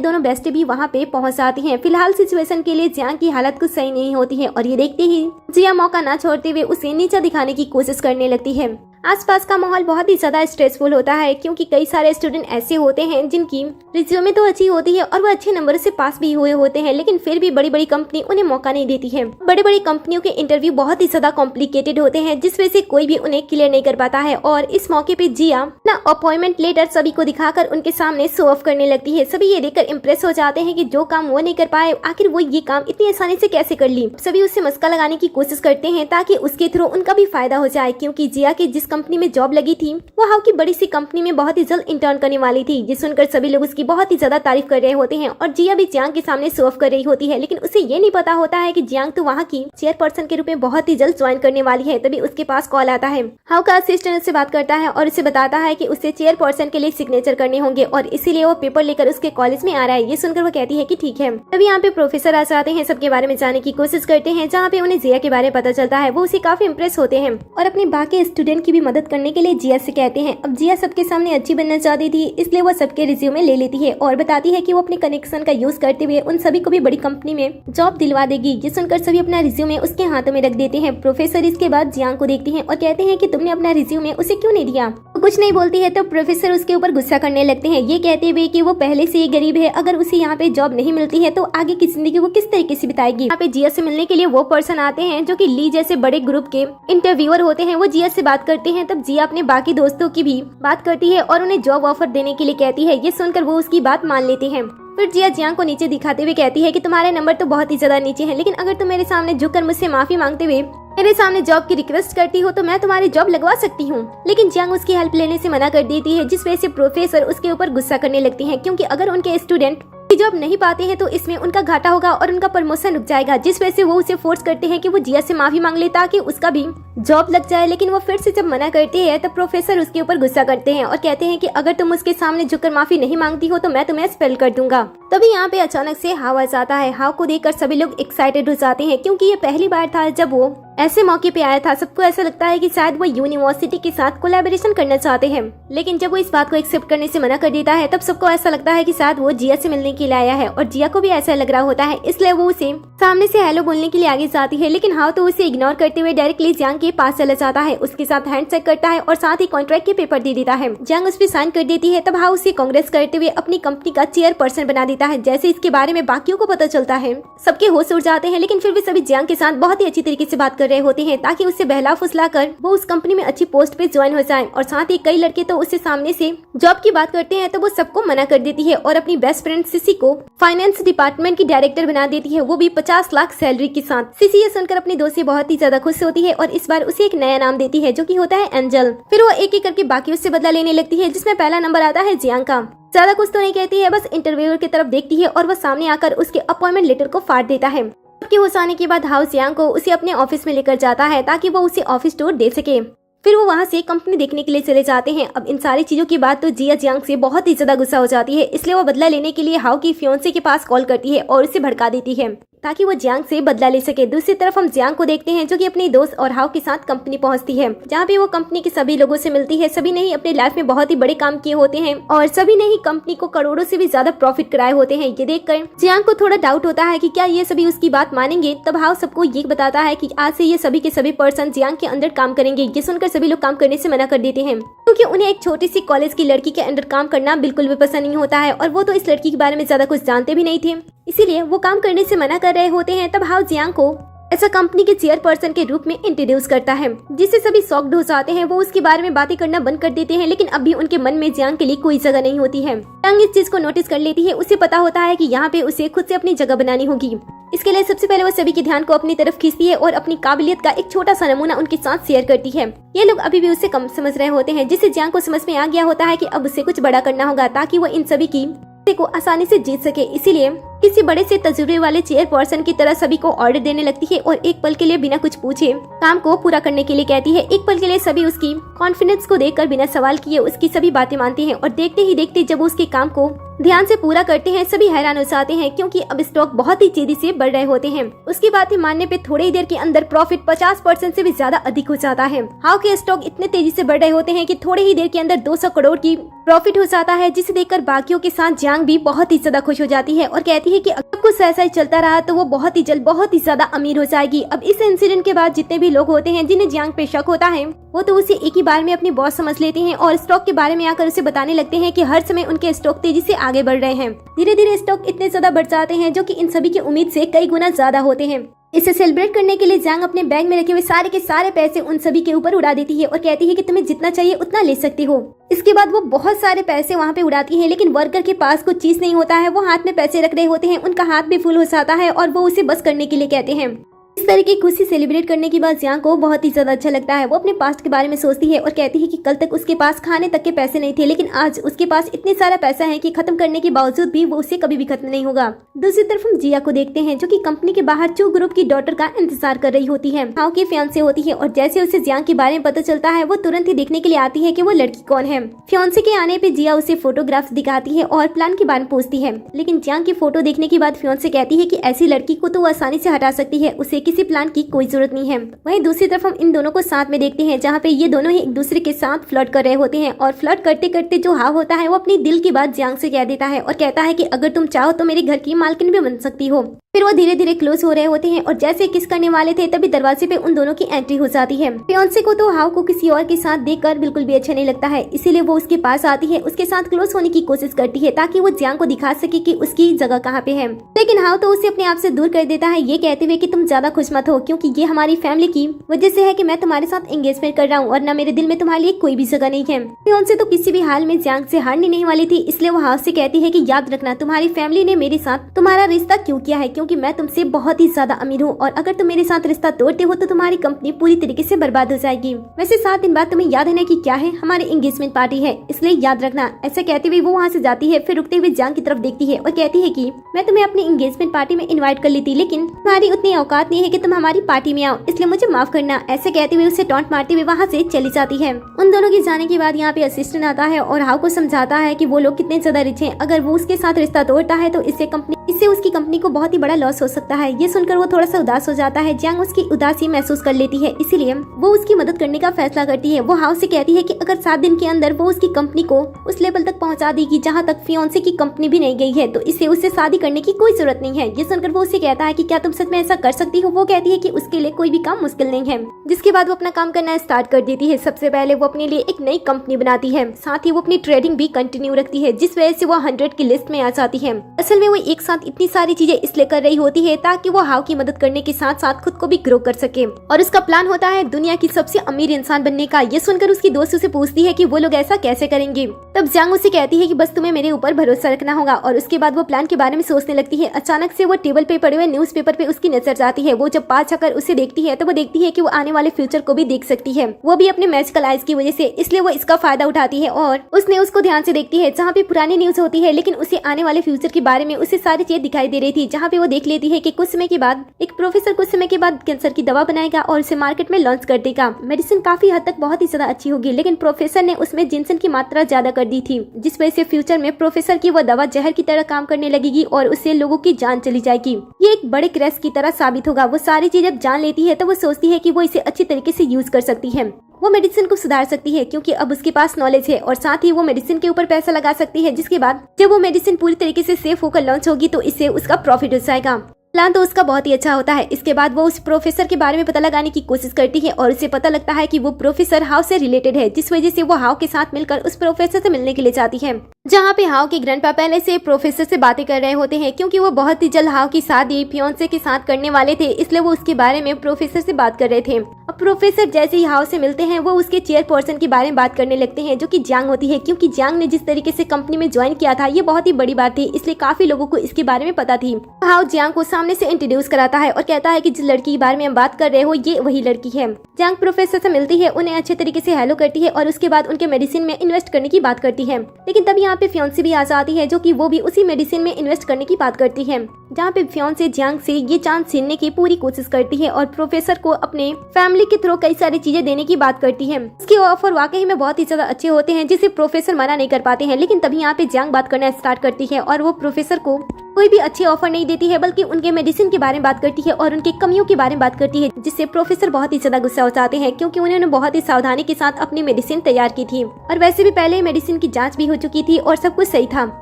दोनों बेस्ट भी वहाँ पे पहुँच आती है। फिलहाल सिचुएशन के लिए जियांग की हालत कुछ सही नहीं होती है और ये देखते ही जिया मौका ना छोड़ते हुए उसे नीचा दिखाने की कोशिश करने लगती है। आसपास का माहौल बहुत ही ज्यादा स्ट्रेसफुल होता है, क्योंकि कई सारे स्टूडेंट ऐसे होते हैं जिनकी रिज्यूमे तो अच्छी होती है और वो अच्छे नंबर से पास भी हुए होते हैं, लेकिन फिर भी बड़ी बड़ी कंपनी उन्हें मौका नहीं देती है। बड़ी बड़ी कंपनियों के इंटरव्यू बहुत ही ज्यादा कॉम्प्लिकेटेड होते हैं, जिस वजह से कोई भी उन्हें क्लियर नहीं कर पाता है। और इस मौके पे जिया ना अपॉइंटमेंट लेटर सभी को दिखाकर उनके सामने शो ऑफ करने लगती है। सभी ये देखकर इम्प्रेस हो जाते हैं कि जो काम वो नहीं कर पाए, आखिर वो ये काम इतनी आसानी से कैसे कर ली। सभी उससे मस्का लगाने की कोशिश करते हैं ताकि उसके थ्रू उनका भी फायदा हो जाए, क्योंकि जिया की जिस कंपनी में जॉब लगी थी वो हाउ की बड़ी सी कंपनी में बहुत ही जल्द इंटर्न करने वाली थी। ये सुनकर सभी लोग उसकी बहुत ही ज्यादा तारीफ कर रहे होते हैं और जिया भी जियांग के सामने शो ऑफ कर रही होती है, लेकिन उसे ये नहीं पता होता है कि जियांग तो वहाँ की चेयरपर्सन के रूप में बहुत ही जल्द ज्वाइन करने वाली है। तभी उसके पास कॉल आता है। हाउ का असिस्टेंट उससे बात करता है और उसे बताता है कि उसे चेयरपर्सन के लिए सिग्नेचर करने होंगे और इसीलिए वो पेपर लेकर उसके कॉलेज में आ रहा है। ये सुनकर वो कहती है कि ठीक है। तभी यहाँ पे प्रोफेसर आ जाते हैं, सबके बारे में जानने की कोशिश करते हैं, जहाँ पे उन्हें जिया के बारे में पता चलता है। वो उसे काफी इम्प्रेस होते हैं और अपने बाकी स्टूडेंट की भी मदद करने के लिए जिया से कहते हैं। अब जिया सबके सामने अच्छी बनना चाहती थी, इसलिए वो सबके रिज्यूमे ले लेती है और बताती है कि वो अपने कनेक्शन का यूज करते हुए उन सभी को भी बड़ी कंपनी में जॉब दिलवा देगी। ये सुनकर सभी अपना रिज्यूमे उसके हाथों में रख देते हैं। प्रोफेसर इसके बाद जियांग को देखती हैं और कहते हैं कि तुमने अपना रिज्यूमे उसे क्यों नहीं दिया। वो कुछ नहीं बोलती है तो प्रोफेसर उसके ऊपर गुस्सा करने लगते हैं, ये कहते हुए कि वो पहले से ही गरीब है, अगर उसे यहाँ पे जॉब नहीं मिलती है तो आगे की जिंदगी वो किस तरीके से बिताएगी। यहाँ पे जिया से मिलने के लिए वो पर्सन आते हैं जो कि ली जैसे बड़े ग्रुप के इंटरव्यूअर होते हैं। वो जिया से बात करते हैं। तब जिया अपने बाकी दोस्तों की भी बात करती है और उन्हें जॉब ऑफर देने के लिए कहती है। ये सुनकर वो उसकी बात मान लेते हैं। फिर जिया जियांग को नीचे दिखाते हुए कहती है कि तुम्हारे नंबर तो बहुत ही ज्यादा नीचे हैं, लेकिन अगर तुम मेरे सामने झुककर मुझसे माफी मांगते हुए मेरे सामने जॉब की रिक्वेस्ट करती हो तो मैं तुम्हारी जॉब लगवा सकती हूँ। लेकिन जियांग उसकी हेल्प लेने से मना कर देती है, जिस वजह से प्रोफेसर उसके ऊपर गुस्सा करने लगती हैं, क्योंकि अगर उनके स्टूडेंट जॉब नहीं पाते हैं तो इसमें उनका घाटा होगा और उनका प्रमोशन रुक जाएगा। जिस वजह से वो उसे फोर्स करते हैं कि वो जिया से माफी मांग ले ताकि उसका भी जॉब लग जाए। लेकिन वो फिर से जब मना करती है तब प्रोफेसर उसके ऊपर गुस्सा करते हैं और कहते हैं कि अगर तुम उसके सामने झुककर माफी नहीं मांगती हो तो मैं तुम्हें एक्सपेल कर दूंगा। तभी यहाँ पे अचानक से हाव आ जाता है। हाव को देखकर सभी लोग एक्साइटेड हो जाते हैं, क्योंकि ये पहली बार था जब वो ऐसे मौके पे आया था। सबको ऐसा लगता है कि शायद वो यूनिवर्सिटी के साथ कोलैबोरेशन करना चाहते हैं, लेकिन जब वो इस बात को एक्सेप्ट करने से मना कर देता है तब सबको ऐसा लगता है कि शायद वो जिया से मिलने के लिए आया है और जिया को भी ऐसा लग रहा होता है, इसलिए वो उसे सामने से हेलो बोलने के लिए आगे जाती है। लेकिन हाव तो उसे इग्नोर करते हुए डायरेक्टली जियांग के पास चला जाता है, उसके साथ हैंडशेक करता है और साथ ही कॉन्ट्रैक्ट के पेपर दे देता है। जियांग उस पर साइन कर देती है। तब हाव उसे कांग्रेस करते हुए अपनी कंपनी का चेयरपर्सन बना देता देता है। जैसे इसके बारे में बाकियों को पता चलता है सबके होश उड़ जाते हैं, लेकिन फिर भी सभी जियांग के साथ बहुत ही अच्छी तरीके से बात कर रहे होते हैं ताकि उससे बहला फुसला कर वो उस कंपनी में अच्छी पोस्ट पे ज्वाइन हो जाए। और साथ ही कई लड़के तो उससे सामने से जॉब की बात करते हैं तो वो सबको मना कर देती है और अपनी बेस्ट फ्रेंड सिसी को फाइनेंस डिपार्टमेंट की डायरेक्टर बना देती है, वो भी 50 लाख सैलरी के साथ। सिसी ये सुनकर अपने दोस्त से बहुत ही ज्यादा खुश होती है और इस बार उसे एक नया नाम देती है जो कि होता है एंजल। फिर वो एक एक करके बाकी उससे बदला लेने लगती है, जिसमें पहला नंबर आता है जियांग का। ज्यादा कुछ तो नहीं कहती है, बस इंटरव्यूअर की तरफ देखती है और वह सामने आकर उसके अपॉइंटमेंट लेटर को फाड़ देता है। सबके होश आने के बाद हाउ जियांग को उसे अपने ऑफिस में लेकर जाता है ताकि वो उसे ऑफिस टूर दे सके। फिर वो वहाँ से कंपनी देखने के लिए चले जाते हैं। अब इन सारी चीजों की बात तो जिया जियांग से बहुत ही ज्यादा गुस्सा हो जाती है, इसलिए वो बदला लेने के लिए हाउ की फियोंसे के पास कॉल करती है और उसे भड़का देती है ताकि वो जियांग से बदला ले सके। दूसरी तरफ हम जियांग को देखते हैं जो कि अपने दोस्त और हाउ के साथ कंपनी पहुंचती है, जहाँ पे वो कंपनी के सभी लोगों से मिलती है। सभी ने ही अपने लाइफ में बहुत ही बड़े काम किए होते हैं और सभी ने ही कंपनी को करोड़ों से भी ज्यादा प्रॉफिट कराए होते हैं। ये देखकर जियांग को थोड़ा डाउट होता है कि क्या ये सभी उसकी बात मानेंगे। तब हाउ सबको ये बताता है कि आज से ये सभी के सभी पर्सन जियांग के अंदर काम करेंगे। ये सुनकर सभी लोग काम करने से मना कर देते हैं क्योंकि उन्हें एक छोटी सी कॉलेज की लड़की के अंडर काम करना बिल्कुल भी पसंद नहीं होता है और वो तो इस लड़की के बारे में ज्यादा कुछ जानते भी नहीं थे, इसीलिए वो काम करने से मना कर रहे होते हैं। तब हाउ जियांग को ऐसा कंपनी के चेयरपर्सन के रूप में इंट्रोड्यूस करता है, जिससे सभी शॉक्ड हो जाते हैं। वो उसके बारे में बातें करना बंद कर देते हैं, लेकिन अब भी उनके मन में जियांग के लिए कोई जगह नहीं होती है। जियांग इस चीज को नोटिस कर लेती है, उसे पता होता है कि यहाँ पे उसे खुद से अपनी जगह बनानी होगी। इसके लिए सबसे पहले वो सभी के ध्यान को अपनी तरफ खींचती है और अपनी काबिलियत का एक छोटा सा नमूना उनके साथ शेयर करती है। ये लोग अभी भी उससे कम समझ रहे होते हैं, जिससे जियांग को समझ में आ गया होता है कि अब उसे कुछ बड़ा करना होगा ताकि वो इन सभी की को आसानी से जीत सके। इसीलिए किसी बड़े से तजुर्बे वाले चेयरपर्सन की तरह सभी को ऑर्डर देने लगती है और एक पल के लिए बिना कुछ पूछे काम को पूरा करने के लिए कहती है। एक पल के लिए सभी उसकी कॉन्फिडेंस को देखकर बिना सवाल किए उसकी सभी बातें मानती हैं और देखते ही देखते जब उसके काम को ध्यान से पूरा करते हैं सभी हैरान हो जाते हैं क्योंकि अब स्टॉक बहुत ही तेजी से बढ़ रहे होते हैं। उसकी बातें मानने पे थोड़ी ही देर के अंदर प्रॉफिट 50% से भी ज्यादा अधिक हो जाता है। हाउ के स्टॉक इतने तेजी से बढ़ रहे होते हैं कि थोड़ी ही देर के अंदर 200 करोड़ की प्रॉफिट हो जाता है, जिसे देखकर बाकियों के साथ जियांग भी बहुत ही ज्यादा खुश हो जाती है और कहती है कि अगर कुछ ऐसा ही चलता रहा तो वो बहुत ही जल्द बहुत ही ज्यादा अमीर हो जाएगी। अब इस इंसिडेंट के बाद जितने भी लोग होते हैं जिन्हें जियांग पे शक होता है वो तो उसे एक ही बार में अपनी बॉस समझ लेते हैं और स्टॉक के बारे में आकर उसे बताने लगते हैं कि हर समय उनके स्टॉक तेजी से आगे बढ़ रहे हैं। धीरे धीरे स्टॉक इतने ज्यादा बढ़ जाते हैं जो कि इन सभी की उम्मीद से कई गुना ज्यादा होते हैं। इसे सेलिब्रेट करने के लिए जियांग अपने बैग में रखे हुए सारे के सारे पैसे उन सभी के ऊपर उड़ा देती है और कहती है कि तुम्हें जितना चाहिए उतना ले सकती हो। इसके बाद वो बहुत सारे पैसे वहाँ पे उड़ाती है, लेकिन वर्कर के पास कुछ चीज नहीं होता है। वो हाथ में पैसे रख रहे होते हैं, उनका हाथ भी फुल हो जाता है और वो उसे बस करने के लिए कहते हैं। इस तरह की खुशी सेलिब्रेट करने के बाद जियांग को बहुत ही ज्यादा अच्छा लगता है। वो अपने पास्ट के बारे में सोचती है और कहती है कि कल तक उसके पास खाने तक के पैसे नहीं थे, लेकिन आज उसके पास इतने सारा पैसा है कि खत्म करने के बावजूद भी वो उसे कभी भी खत्म नहीं होगा। दूसरी तरफ हम जिया को देखते हैं जो कि कंपनी के बाहर चू ग्रुप की डॉटर का इंतजार कर रही होती है। हाउ की फियांसे होती है और जैसे उसे जियांग के बारे में पता चलता है वो तुरंत ही देखने के लिए आती है कि वो लड़की कौन है। फियांसे के आने पे जिया उसे फोटोग्राफ्स दिखाती है और प्लान के बारे में पूछती है, लेकिन जियांग की फोटो देखने के बाद फियांसे कहती है कि ऐसी लड़की को तो वो आसानी से हटा सकती है, उसे किसी प्लान की कोई जरूरत नहीं है। वहीं दूसरी तरफ हम इन दोनों को साथ में देखते हैं जहाँ पे ये दोनों ही एक दूसरे के साथ फ्लर्ट कर रहे होते हैं और फ्लर्ट करते करते जो हाव होता है वो अपनी दिल की बात जियांग से कह देता है और कहता है कि अगर तुम चाहो तो मेरे घर की मालकिन भी बन सकती हो। फिर वो धीरे धीरे क्लोज हो रहे होते हैं और जैसे किस करने वाले थे तभी दरवाजे पे उन दोनों की एंट्री हो जाती है। फियांसे को तो हाव को किसी और के साथ देखकर बिल्कुल भी अच्छा नहीं लगता है, इसीलिए वो उसके पास आती है, उसके साथ क्लोज होने की कोशिश करती है ताकि वो जियांग को दिखा सके कि उसकी जगह कहाँ पे है। लेकिन हाव तो उसे अपने आप से दूर कर देता है, ये कहते हुए कि तुम ज्यादा खुश मत हो क्योंकि ये हमारी फैमिली की वजह से है कि मैं तुम्हारे साथ एंगेजमेंट कर रहा हूँ और न मेरे दिल में तुम्हारे लिए कोई भी जगह नहीं है। फियांसे तो किसी भी हाल में जियांग से हारने नहीं वाली थी, इसलिए वो हाव से कहती है कि याद रखना तुम्हारी फैमिली ने मेरे साथ तुम्हारा रिश्ता क्यों किया है, क्योंकि मैं तुमसे बहुत ही ज्यादा अमीर हूँ और अगर तुम मेरे साथ रिश्ता तोड़ते हो तो तुम्हारी कंपनी पूरी तरीके से बर्बाद हो जाएगी। वैसे 7 दिन बाद तुम्हें याद है ना कि क्या है, हमारी एंगेजमेंट पार्टी है, इसलिए याद रखना। ऐसा कहते हुए वो वहाँ से जाती है, फिर रुकते हुए जियांग की तरफ देखती है और कहती है कि मैं तुम्हें अपनी एंगेजमेंट पार्टी में इन्वाइट कर ली थी, लेकिन तुम्हारी उतनी औकात नहीं है कि तुम हमारी पार्टी में आओ, इसलिए मुझे माफ करना। ऐसे कहते हुए उसे टॉन्ट मारते हुए वहाँ से चली जाती है। उन दोनों के जाने के बाद यहाँ पे असिस्टेंट आता है और हाव को समझाता है कि वो लोग कितने ज्यादा रिच हैं, अगर वो उसके साथ रिश्ता तोड़ता है तो इससे कंपनी इससे उसकी कंपनी को बहुत ही बड़ा लॉस हो सकता है। ये सुनकर वो थोड़ा सा उदास हो जाता है। जियांग उसकी उदासी महसूस कर लेती है, इसीलिए वो उसकी मदद करने का फैसला करती है। वो हाउ से कहती है कि अगर 7 दिन के अंदर वो उसकी कंपनी को उस लेवल तक पहुंचा देगी जहां तक फियोंसे की कंपनी भी नहीं गई है, तो इससे उससे शादी करने की कोई जरूरत नहीं है। ये सुनकर वो उसे कहता है कि क्या तुम सच में ऐसा कर सकती हो। वो कहती है कि उसके लिए कोई भी काम मुश्किल नहीं है। जिसके बाद वो अपना काम करना स्टार्ट कर देती है। सबसे पहले वो अपने लिए एक नई कंपनी बनाती है, साथ ही वो अपनी ट्रेडिंग भी कंटिन्यू रखती है, जिस वजह से वो 100 की लिस्ट में आ जाती है। असल में वो एक साथ इतनी सारी चीजें इसलिए कर रही होती है ताकि वो हाउ की मदद करने के साथ साथ खुद को भी ग्रो कर सके, और उसका प्लान होता है दुनिया की सबसे अमीर इंसान बनने का। ये सुनकर उसकी दोस्त उसे पूछती है कि वो लोग ऐसा कैसे करेंगे। तब जियांग उसे कहती है कि बस तुम्हें मेरे ऊपर भरोसा रखना होगा, और उसके बाद वो प्लान के बारे में सोचने लगती है। अचानक से वो टेबल पे पड़े हुए न्यूज़पेपर पे उसकी नजर जाती है। वो जब पास आकर उसे देखती है तो वो देखती है कि वो आने वाले फ्यूचर को भी देख सकती है, वो भी अपने मैजिकल आइज की वजह से। इसलिए वो इसका फायदा उठाती है और उसने उसको ध्यान से देखती है। जहाँ पे पुरानी न्यूज होती है लेकिन उसे आने वाले फ्यूचर के बारे में उसे सारी चीज दिखाई दे रही थी, जहाँ पे वो देख लेती है कि कुछ समय के बाद एक प्रोफेसर कुछ समय के बाद कैंसर की दवा बनाएगा और उसे मार्केट में लॉन्च कर देगा। मेडिसिन काफी हद तक बहुत ही ज्यादा अच्छी होगी, लेकिन प्रोफेसर ने उसमें जिंसन की मात्रा ज्यादा कर दी थी, जिस वजह से फ्यूचर में प्रोफेसर की वो दवा जहर की तरह काम करने लगेगी और उससे लोगों की जान चली जाएगी। ये एक बड़े क्रैश की तरह साबित होगा। वो सारी चीज जब जान लेती है तो वो सोचती है कि वो इसे अच्छी तरीके से यूज कर सकती है। वो मेडिसिन को सुधार सकती है क्योंकि अब उसके पास नॉलेज है, और साथ ही वो मेडिसिन के ऊपर पैसा लगा सकती है, जिसके बाद जब वो मेडिसिन पूरी तरीके से सेफ होकर लॉन्च होगी तो इससे उसका प्रॉफिट हो जाएगा। प्लान तो उसका बहुत ही अच्छा होता है। इसके बाद वो उस प्रोफेसर के बारे में पता लगाने की कोशिश करती है और उसे पता लगता है कि वो प्रोफेसर हाउ से रिलेटेड है, जिस वजह से वो हाउ के साथ मिलकर उस प्रोफेसर से मिलने के लिए जाती है, जहाँ पे हाउ के ग्रैंडपा पहले से प्रोफेसर से बातें कर रहे होते हैं, क्योंकि वो बहुत ही जल्द हाउ की शादी फियोंसे के साथ करने वाले थे, इसलिए वो उसके बारे में प्रोफेसर से बात कर रहे थे। अब प्रोफेसर जैसे ही हाउ से मिलते हैं वो उसके चेयरपर्सन के बारे में बात करने लगते हैं, जो कि जियांग होती है, क्योंकि जियांग ने जिस तरीके से कंपनी में ज्वाइन किया था ये बहुत ही बड़ी बात थी, इसलिए काफी लोगों को इसके बारे में पता थी। हाउ जियांग को सामने से इंट्रोड्यूस कराता है और कहता है कि जिस लड़की के बारे में हम बात कर रहे हो ये वही लड़की है। जियांग प्रोफेसर से मिलती है, उन्हें अच्छे तरीके से हेलो करती है और उसके बाद उनके मेडिसिन में इन्वेस्ट करने की बात करती है। लेकिन तब यहाँ पे फियोंसे भी आ जाती है, जो कि वो भी उसी मेडिसिन में इन्वेस्ट करने की बात करती है, जहाँ पे फियोंसे जियांग से ये चांस छीनने की पूरी कोशिश करती है और प्रोफेसर को अपने फैमिली के थ्रू कई सारी चीजें देने की बात करती है। इसके ऑफर वाकई में बहुत ही ज्यादा अच्छे होते हैं, जिसे प्रोफेसर मना नहीं कर पाते हैं। लेकिन तभी यहाँ पे जियांग बात करना स्टार्ट करती है और वो प्रोफेसर को कोई भी अच्छे ऑफर नहीं देती है, बल्कि उनके मेडिसिन के बारे में बात करती है और उनकी कमियों के बारे में बात करती है, जिससे प्रोफेसर बहुत ही ज्यादा गुस्सा हो जाते हैं, क्योंकि उन्होंने बहुत ही सावधानी के साथ अपनी मेडिसिन तैयार की थी और वैसे भी पहले मेडिसिन की जांच भी हो चुकी थी और सब कुछ सही था।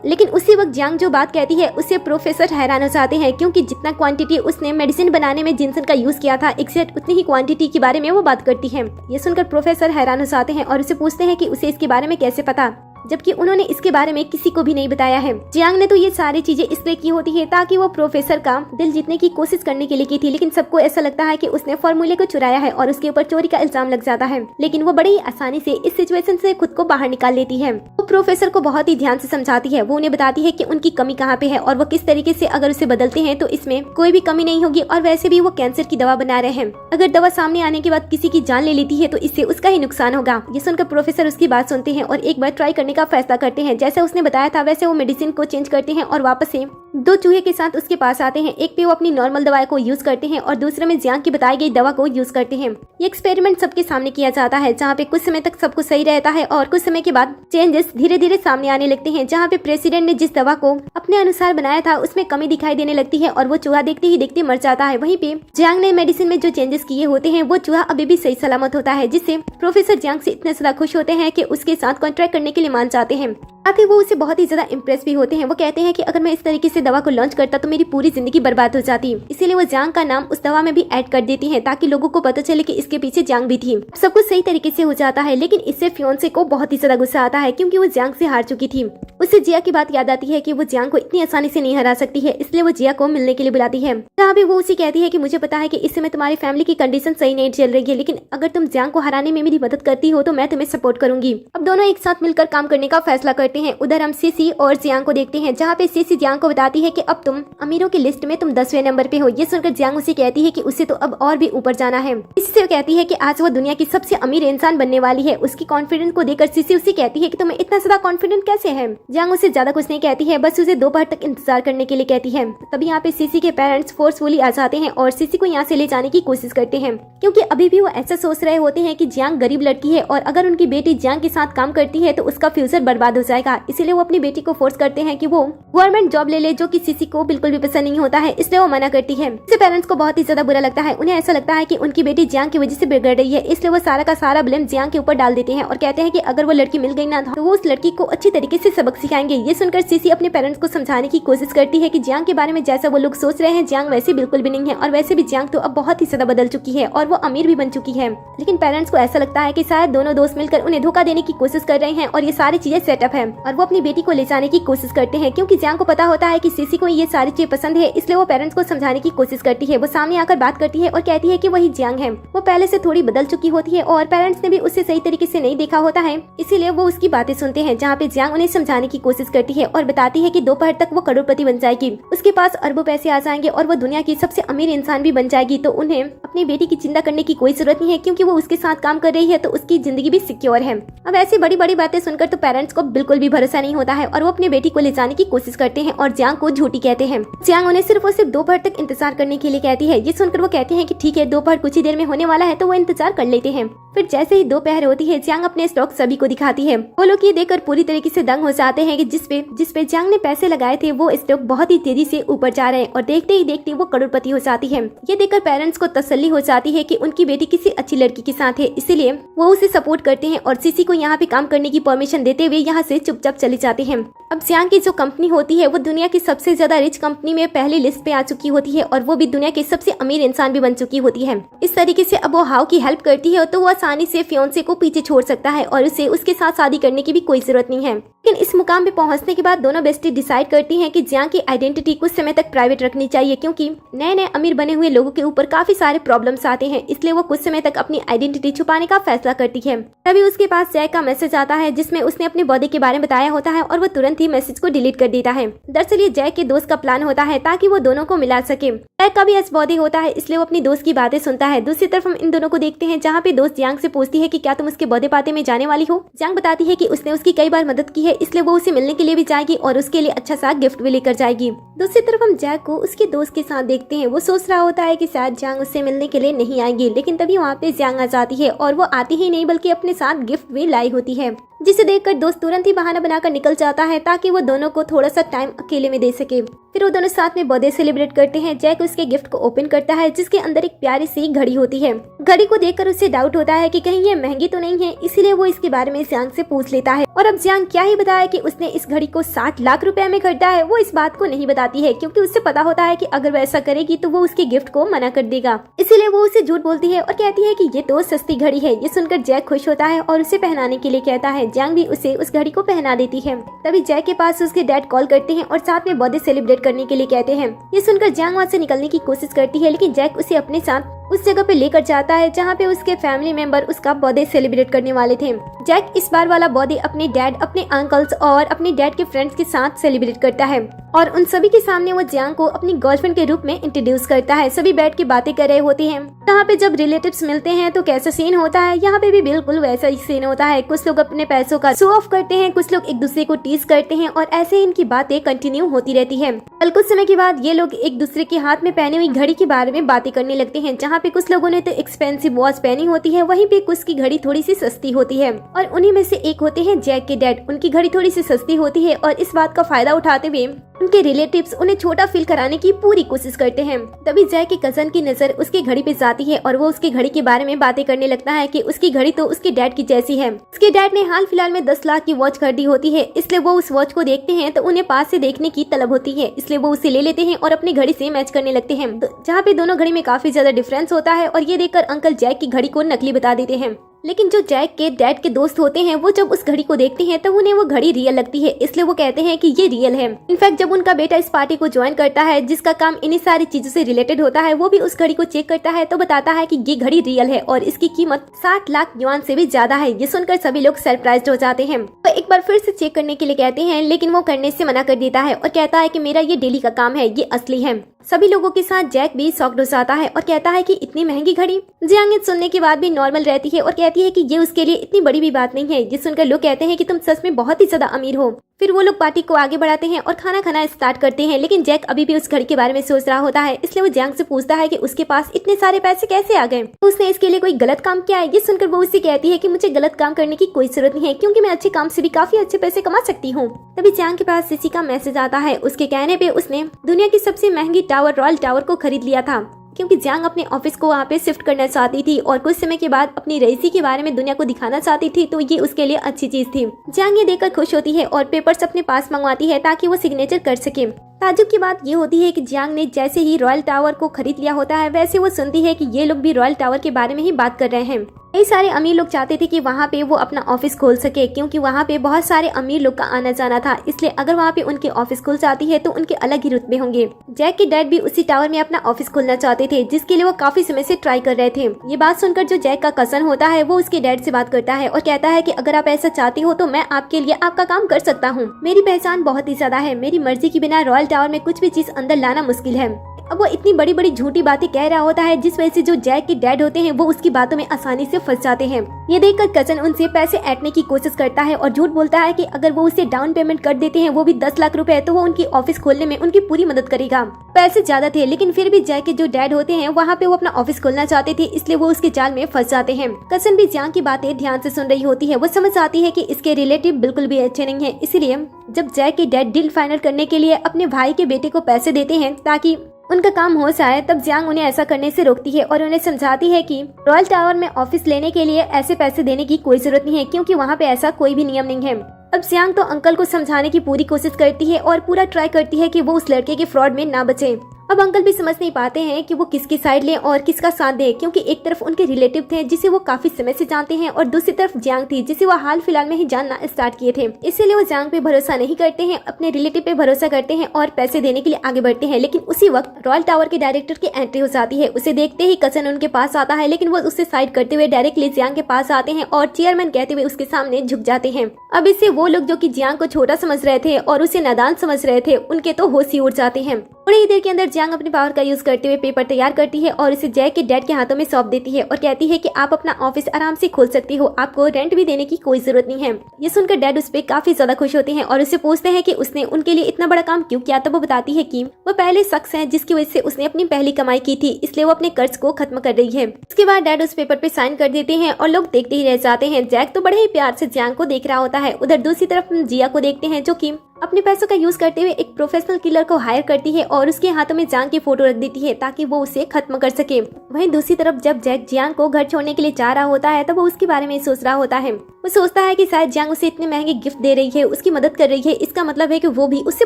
लेकिन उसी वक्त जियांग जो बात कहती है उससे प्रोफेसर हैरान हो जाते हैं, क्योंकि जितना क्वांटिटी उसने मेडिसिन बनाने में जिनसन का यूज किया था एग्जैक्ट उतनी ही क्वांटिटी के बारे में वो बात करती है। ये सुनकर प्रोफेसर हैरान हो जाते हैं और उसे पूछते हैं कि उसे इसके बारे में कैसे पता, जबकि उन्होंने इसके बारे में किसी को भी नहीं बताया है। जियांग ने तो ये सारी चीजें इसलिए की होती है ताकि वो प्रोफेसर का दिल जीतने की कोशिश करने के लिए की थी, लेकिन सबको ऐसा लगता है कि उसने फॉर्मूले को चुराया है और उसके ऊपर चोरी का इल्जाम लग जाता है। लेकिन वो बड़ी ही आसानी से इस सिचुएशन से खुद को बाहर निकाल लेती है। वो प्रोफेसर को बहुत ही ध्यान से समझाती है, वो उन्हें बताती है कि उनकी कमी कहाँ पे है और वो किस तरीके से अगर उसे बदलते हैं तो इसमें कोई भी कमी नहीं होगी, और वैसे भी वो कैंसर की दवा बना रहे हैं। अगर दवा सामने आने के बाद किसी की जान ले लेती है तो इससे उसका ही नुकसान होगा। ये सुनकर प्रोफेसर उसकी बात सुनते हैं और एक बार ट्राई करने का फैसला करते हैं। जैसे उसने बताया था वैसे वो मेडिसिन को चेंज करते हैं और वापस से 2 चूहे के साथ उसके पास आते हैं। एक पे वो अपनी नॉर्मल दवा को यूज करते हैं और दूसरे में जियांग की बताई गई दवा को यूज करते हैं। ये एक्सपेरिमेंट सबके सामने किया जाता है, जहाँ पे कुछ समय तक सब कुछ सही रहता है और कुछ समय के बाद चेंजेस धीरे धीरे सामने आने लगते हैं। जहाँ पे प्रेसिडेंट ने जिस दवा को अपने अनुसार बनाया था उसमें कमी दिखाई देने लगती है और वो चूहा देखते ही देखते मर जाता है। वहीं पे जियांग ने मेडिसिन में जो चेंजेस किए होते हैं वो चूहा अभी भी सही सलामत होता है, जिससे प्रोफेसर जियांग से इतने ज्यादा खुश होते हैं कि उसके साथ कॉन्ट्रैक्ट करने के लिए मान जाते हैं। साथ ही वो उसे बहुत ही ज्यादा इम्प्रेस भी होते हैं। वो कहते हैं कि अगर मैं इस तरीके से दवा को लॉन्च करता तो मेरी पूरी जिंदगी बर्बाद हो जाती, इसीलिए वो जियांग का नाम उस दवा में भी ऐड कर देती है ताकि लोगों को पता चले कि इसके पीछे जियांग भी थी। सब कुछ सही तरीके से हो जाता है, लेकिन इससे फियोंसे को बहुत ही ज्यादा गुस्सा आता है, क्योंकि वो जियांग से हार चुकी थी। उसे जिया की बात याद आती है कि वो जियांग को इतनी आसानी से नहीं हरा सकती है, इसलिए वो जिया को मिलने के लिए बुलाती है। जहाँ भी वो उसे कहती है कि मुझे पता है कि इस समय तुम्हारी फैमिली की कंडीशन सही नहीं चल रही है, लेकिन अगर तुम जियांग को हराने में मेरी मदद करती हो तो मैं तुम्हें सपोर्ट करूंगी। अब दोनों एक साथ मिलकर काम करने का फैसला करते हैं। उधर हम सीसी और जियांग को देखते हैं, जहाँ पे सीसी जियांग को बताती है कि अब तुम अमीरों की लिस्ट में तुम 10वें नंबर पे हो। ये सुनकर जियांग उसे कहती है कि उसे तो अब और भी ऊपर जाना है। इससे वो कहती है कि आज वो दुनिया की सबसे अमीर इंसान बनने वाली है। उसकी कॉन्फिडेंस को देखकर सीसी उसे कहती है कि तुम्हें इतना ज्यादा कॉन्फिडेंट कैसे है। जियांग उसे ज्यादा कुछ नहीं कहती है, बस उसे दोपहर तक इंतजार करने के लिए कहती है। तभी यहाँ पे सीसी के पेरेंट्स फोर्सफुली आ जाते हैं और सीसी को यहाँ से ले जाने की कोशिश करते हैं, क्योंकि अभी भी वो ऐसा सोच रहे होते हैं कि जियांग गरीब लड़की है और अगर उनकी बेटी जियांग के साथ काम करती है तो उसका फ्यूचर बर्बाद हो जाएगा। जाएगा, इसीलिए वो अपनी बेटी को फोर्स करते हैं कि वो गवर्नमेंट जॉब ले ले, जो कि सीसी को बिल्कुल भी पसंद नहीं होता है, इसलिए वो मना करती है। इससे पेरेंट्स को बहुत ही ज्यादा बुरा लगता है। उन्हें ऐसा लगता है कि उनकी बेटी जियांग की वजह से बिगड़ रही है, इसलिए वो सारा का सारा ब्लेम जियांग के ऊपर डाल देते हैं और कहते हैं कि अगर वो लड़की मिल गई ना तो वो उस लड़की को अच्छी तरीके से सबक सिखाएंगे। ये सुनकर सीसी अपने पेरेंट्स को समझाने की कोशिश करती है कि जियांग के बारे में जैसा वो लोग सोच रहे हैं जियांग वैसे बिल्कुल भी नहीं है, और वैसे भी जियांग तो अब बहुत ही ज्यादा बदल चुकी है और वो अमीर भी बन चुकी है। लेकिन पेरेंट्स को ऐसा लगता है कि शायद दोनों दोस्त मिलकर उन्हें धोखा देने की कोशिश कर रहे हैं और ये सारी चीजें सेटअप है, और वो अपनी बेटी को ले जाने की कोशिश करते हैं क्योंकि जियांग को पता होता है कि सीसी को ये सारी चीजें पसंद है, इसलिए वो पेरेंट्स को समझाने की कोशिश करती है। वो सामने आकर बात करती है और कहती है कि वही जियांग है। वो पहले से थोड़ी बदल चुकी होती है और पेरेंट्स ने भी उसे सही तरीके से नहीं देखा होता है, इसीलिए वो उसकी बातें सुनते हैं, जहाँ पे जियांग उन्हें समझाने की कोशिश करती है और बताती है कि दोपहर तक वो करोड़पति बन जाएगी, उसके पास अरबों पैसे आ जाएंगे और वो दुनिया की सबसे अमीर इंसान भी बन जाएगी। तो उन्हें अपनी बेटी की चिंता करने की कोई जरूरत नहीं है क्योंकि वो उसके साथ काम कर रही है, तो उसकी जिंदगी भी सिक्योर है। अब ऐसी बड़ी बड़ी बातें सुनकर तो पेरेंट्स को बिल्कुल भी भरोसा नहीं होता है और वो अपनी बेटी को ले जाने की कोशिश करते हैं और जियांग को झूठी कहते हैं। जियांग उन्हें सिर्फ और सिर्फ दोपहर तक इंतजार करने के लिए कहती है। ये सुनकर वो कहते हैं कि ठीक है, दोपहर कुछ ही देर में होने वाला है, तो वो इंतजार कर लेते हैं। फिर जैसे ही दोपहर होती है, जियांग अपने स्टॉक सभी को दिखाती है। वो लोग ये देखकर पूरी तरीके से दंग हो जाते हैं कि जिसपे जियांग ने पैसे लगाए थे वो स्टॉक बहुत ही तेजी से ऊपर जा रहे हैं और देखते ही देखते वो करोड़पति हो जाती है। ये देखकर पेरेंट्स को तसल्ली हो जाती है कि उनकी बेटी किसी अच्छी लड़की के साथ है, इसीलिए वो उसे सपोर्ट करते हैं और सीसी को यहाँ पे काम करने की परमिशन देते हुए यहाँ से चुपचाप चले जाते हैं। अब जियांग की जो कंपनी होती है वो दुनिया की सबसे ज्यादा रिच कंपनी में पहली लिस्ट पे आ चुकी होती है और वो भी दुनिया के सबसे अमीर इंसान भी बन चुकी होती है। इस तरीके से अब वो हाउ की हेल्प करती है तो वो आसानी से फियांसे को पीछे छोड़ सकता है और उसे उसके साथ शादी करने की भी कोई जरूरत नहीं है। लेकिन इस मुकाम पे पहुंचने के बाद दोनों बेस्टी डिसाइड करती हैं कि जियांग की आइडेंटिटी कुछ समय तक प्राइवेट रखनी चाहिए क्योंकि नए नए अमीर बने हुए लोगों के ऊपर काफी सारे प्रॉब्लम्स आते हैं, इसलिए वो कुछ समय तक अपनी आइडेंटिटी छुपाने का फैसला करती है। तभी उसके पास जैक का मैसेज आता है जिसमें उसने अपने बर्थडे के बारे में बताया होता है और वो तुरंत ही मैसेज को डिलीट कर देता है। दरअसल ये जैक के दोस्त का प्लान होता है ताकि वो दोनों को मिला सके। जैक का भी आज बर्थडे होता है, इसलिए वो अपनी दोस्त की बातें सुनता है। दूसरी तरफ हम इन दोनों को देखते हैं जहाँ पे दोस्त जियांग से पूछती है कि क्या तुम उसके बर्थडे पार्टी में जाने वाली हो। जियांग बताती है कि उसने उसकी कई बार मदद की है, इसलिए वो उसे मिलने के लिए भी जाएगी और उसके लिए अच्छा सा गिफ्ट भी लेकर जाएगी। दूसरी तरफ हम जैक को उसके दोस्त के साथ देखते हैं। वो सोच रहा होता है कि शायद जियांग उससे मिलने के लिए नहीं आएगी, लेकिन तभी वहाँ पे जियांग आ जाती है और वो आती ही नहीं बल्कि अपने साथ गिफ्ट भी लाई होती है, जिसे देखकर दोस्त तुरंत ही बहाना बनाकर निकल जाता है ताकि वो दोनों को थोड़ा सा टाइम अकेले में दे सके। फिर वो दोनों साथ में बर्थडे सेलिब्रेट करते हैं। जैक उसके गिफ्ट को ओपन करता है जिसके अंदर एक प्यारी सी घड़ी होती है। घड़ी को देखकर उसे डाउट होता है कि कहीं ये महंगी तो नहीं है, इसीलिए वो इसके बारे में जियांग से पूछ लेता है। और अब जियांग क्या ही बताया कि उसने इस घड़ी को 60 लाख रुपए में खरीदा है। वो इस बात को नहीं बताती है क्योंकि उससे पता होता है कि अगर वो ऐसा करेगी तो वो उसके गिफ्ट को मना कर देगा, इसीलिए वो उसे झूठ बोलती है और कहती है कि ये तो सस्ती घड़ी है। ये सुनकर जैक खुश होता है और उसे पहनाने के लिए कहता है। जियांग भी उसे उस घड़ी को पहना देती है। तभी जैक के पास उसके डैड कॉल करते हैं और साथ में बर्थडे सेलिब्रेट करने के लिए कहते हैं। ये सुनकर जियांग वहाँ से निकलने की कोशिश करती है, लेकिन जैक उसे अपने साथ उस जगह पे लेकर जाता है जहाँ पे उसके फैमिली मेंबर उसका बर्थडे सेलिब्रेट करने वाले थे। जैक इस बार वाला बर्थडे अपने डैड, अपने अंकल्स और अपने डैड के फ्रेंड्स के साथ सेलिब्रेट करता है और उन सभी के सामने वो जियांग को अपनी गर्लफ्रेंड के रूप में इंट्रोड्यूस करता है। सभी बैठ के बातें कर रहे होते हैं। यहाँ पे जब रिलेटिव्स मिलते हैं तो कैसा सीन होता है, यहाँ पे भी बिल्कुल वैसा ही सीन होता है। कुछ लोग अपने पैसों का शो ऑफ करते हैं, कुछ लोग एक दूसरे को टीज करते हैं और ऐसे ही इनकी बातें कंटिन्यू होती रहती है। कल कुछ समय के बाद ये लोग एक दूसरे के हाथ में पहनी हुई घड़ी के बारे में बातें करने लगते हैं, जहाँ पे कुछ लोगों ने तो एक्सपेंसिव वॉच पहनी होती है, वहीं पे कुछ की घड़ी थोड़ी सी सस्ती होती है और उन्हीं में से एक होते हैं जैक के डैड। उनकी घड़ी थोड़ी सी सस्ती होती है और इस बात का फायदा उठाते हुए उनके रिलेटिव्स उन्हें छोटा फील कराने की पूरी कोशिश करते हैं। तभी जैक के कजन की नजर उसकी घड़ी पे जाती है और वो उसकी घड़ी के बारे में बातें करने लगता है कि उसकी घड़ी तो उसके डैड की जैसी है। उसके डैड ने हाल फिलहाल में 10 लाख की वॉच खरीदी होती है, इसलिए वो उस वॉच को देखते हैं तो उन्हें पास से देखने की तलब होती है, इसलिए वो उसे ले लेते हैं और अपनी घड़ी से मैच करने लगते हैं, जहाँ पे दोनों घड़ी में काफी ज्यादा डिफरेंस होता है और ये देखकर अंकल जैक की घड़ी को नकली बता देते हैं। लेकिन जो जैक के डैड के दोस्त होते हैं वो जब उस घड़ी को देखते हैं तब उन्हें वो घड़ी रियल लगती है, इसलिए वो कहते हैं कि ये रियल है। इनफैक्ट जब उनका बेटा इस पार्टी को ज्वाइन करता है जिसका काम इन्हीं सारी चीजों से रिलेटेड होता है, वो भी उस घड़ी को चेक करता है तो बताता है कि ये घड़ी रियल है और इसकी कीमत 60 लाख युआन से भी ज्यादा है। ये सुनकर सभी लोग सरप्राइज्ड हो जाते हैं। वो एक बार फिर से चेक करने के लिए कहते हैं, लेकिन वो करने से मना कर देता है और कहता है कि मेरा ये डेली का काम है, ये असली है। सभी लोगों के साथ जैक भी शॉक्ड हो जाता है और कहता है कि इतनी महंगी घड़ी। जियांग सुनने के बाद भी नॉर्मल रहती है और कहती है कि ये उसके लिए इतनी बड़ी भी बात नहीं है। ये सुनकर लोग कहते हैं कि तुम सच में बहुत ही ज्यादा अमीर हो। फिर वो लोग पार्टी को आगे बढ़ाते हैं और खाना खाना स्टार्ट करते हैं, लेकिन जैक अभी भी उस घड़ी के बारे में सोच रहा होता है। इसलिए वो जियांग से पूछता है कि उसके पास इतने सारे पैसे कैसे आ गए, तो उसने इसके लिए कोई गलत काम किया है। ये सुनकर वो उससे कहती है कि मुझे गलत काम करने की कोई जरूरत नहीं है, क्योंकि मैं अच्छे काम से भी काफी अच्छे पैसे कमा सकती हूँ। तभी जियांग के पास सीसी का मैसेज आता है। उसके कहने पे उसने दुनिया की सबसे महंगी टावर रॉयल टावर को खरीद लिया था, क्योंकि जियांग अपने ऑफिस को वहाँ पे शिफ्ट करना चाहती थी और कुछ समय के बाद अपनी रईसी के बारे में दुनिया को दिखाना चाहती थी, तो ये उसके लिए अच्छी चीज थी। जियांग ये देखकर खुश होती है और पेपर्स अपने पास मंगवाती है ताकि वो सिग्नेचर कर सके। ताजुब की बात ये होती है कि जियांग ने जैसे ही रॉयल टावर को खरीद लिया होता है, वैसे वो सुनती है कि ये लोग भी रॉयल टावर के बारे में ही बात कर रहे हैं। कई सारे अमीर लोग चाहते थे कि वहाँ पे वो अपना ऑफिस खोल सके, क्योंकि वहाँ पे बहुत सारे अमीर लोग का आना जाना था। इसलिए अगर वहाँ पे उनके ऑफिस खुल जाती है तो उनके अलग ही रुतबे होंगे। जैक के डैड भी उसी टावर में अपना ऑफिस खोलना चाहते थे, जिसके लिए वो काफी समय से ट्राई कर रहे थे। ये बात सुनकर जो जैक का कजन होता है वो उसके डैड से बात करता है और कहता है कि अगर आप ऐसा चाहती हो तो मैं आपके लिए आपका काम कर सकता हूँ। मेरी पहचान बहुत ही ज्यादा है, मेरी मर्जी के बिना रॉयल टावर में कुछ भी चीज अंदर लाना मुश्किल है। अब वो इतनी बड़ी बड़ी झूठी बातें कह रहा होता है, जिस वजह से जो जैक के डैड होते हैं वो उसकी बातों में आसानी से फंस जाते हैं। ये देखकर कजन उनसे पैसे ऐंठने की कोशिश करता है और झूठ बोलता है कि अगर वो उसे डाउन पेमेंट कर देते हैं, वो भी 10 लाख रुपए, तो वो उनकी ऑफिस खोलने में उनकी पूरी मदद करेगा। पैसे ज्यादा थे, लेकिन फिर भी जैक के जो डैड होते हैं वहाँ पे वो अपना ऑफिस खोलना चाहते थे, इसलिए वो उसके जाल में फंस जाते हैं। कजन भी जियांग की बातें ध्यान से सुन रही होती है। वो समझ आती है कि इसके रिलेटिव बिल्कुल भी अच्छे नहीं है। इसीलिए जब जैक के डैड डील फाइनल करने के लिए अपने भाई के बेटे को पैसे देते हैं ताकि उनका काम हो जाए, तब जियांग उन्हें ऐसा करने से रोकती है और उन्हें समझाती है कि रॉयल टावर में ऑफिस लेने के लिए ऐसे पैसे देने की कोई जरूरत नहीं है, क्योंकि वहाँ पे ऐसा कोई भी नियम नहीं है। अब जियांग तो अंकल को समझाने की पूरी कोशिश करती है और पूरा ट्राई करती है कि वो उस लड़के के फ्रॉड में ना बचे। अब अंकल भी समझ नहीं पाते हैं कि वो किसकी साइड लें और किसका साथ दें, क्योंकि एक तरफ उनके रिलेटिव थे जिसे वो काफी समय से जानते हैं और दूसरी तरफ जियांग थी जिसे वो हाल फिलहाल में ही जानना स्टार्ट किए थे। इसीलिए वो जियांग पे भरोसा नहीं करते हैं, अपने रिलेटिव पे भरोसा करते हैं और पैसे देने के लिए आगे बढ़ते हैं। लेकिन उसी वक्त रॉयल टावर के डायरेक्टर की एंट्री हो जाती है। उसे देखते ही कजन उनके पास आता है, लेकिन वो उससे साइड करते हुए डायरेक्टली जियांग के पास आते हैं और चेयरमैन कहते हुए उसके सामने झुक जाते हैं। अब इससे वो लोग जो कि जियांग को छोटा समझ रहे थे और उसे नादान समझ रहे थे, उनके तो होश ही उड़ जाते हैं। थोड़ी ही देर के अंदर जियांग अपने पावर का यूज करते हुए पेपर तैयार करती है और इसे जैक के डैड के हाथों में सौंप देती है और कहती है कि आप अपना ऑफिस आराम से खोल सकती हो, आपको रेंट भी देने की कोई जरूरत नहीं है। ये सुनकर डैड उस पे काफी ज्यादा खुश होते हैं और उससे पूछते हैं कि उसने उनके लिए इतना बड़ा काम क्यों किया। तब वो बताती है कि वो पहले शख्स है जिसकी वजह से उसने अपनी पहली कमाई की थी, इसलिए वो अपने कर्ज को खत्म कर रही है। इसके बाद डैड उस पेपर पे साइन कर देते हैं और लोग देखते ही रह जाते हैं। जैक तो बड़े ही प्यार से जियांग को देख रहा होता है। उधर दूसरी तरफ जिया को देखते हैं, जो कि अपने पैसों का यूज करते हुए एक प्रोफेशनल किलर को हायर करती है और उसके हाथों में जियांग की फोटो रख देती है ताकि वो उसे खत्म कर सके। वहीं दूसरी तरफ जब जैक जियांग को घर छोड़ने के लिए जा रहा होता है, तब वो उसके बारे में सोच रहा होता है। वो सोचता है कि शायद जियांग उसे इतने महंगे गिफ्ट दे रही है, उसकी मदद कर रही है, इसका मतलब है कि वो भी उससे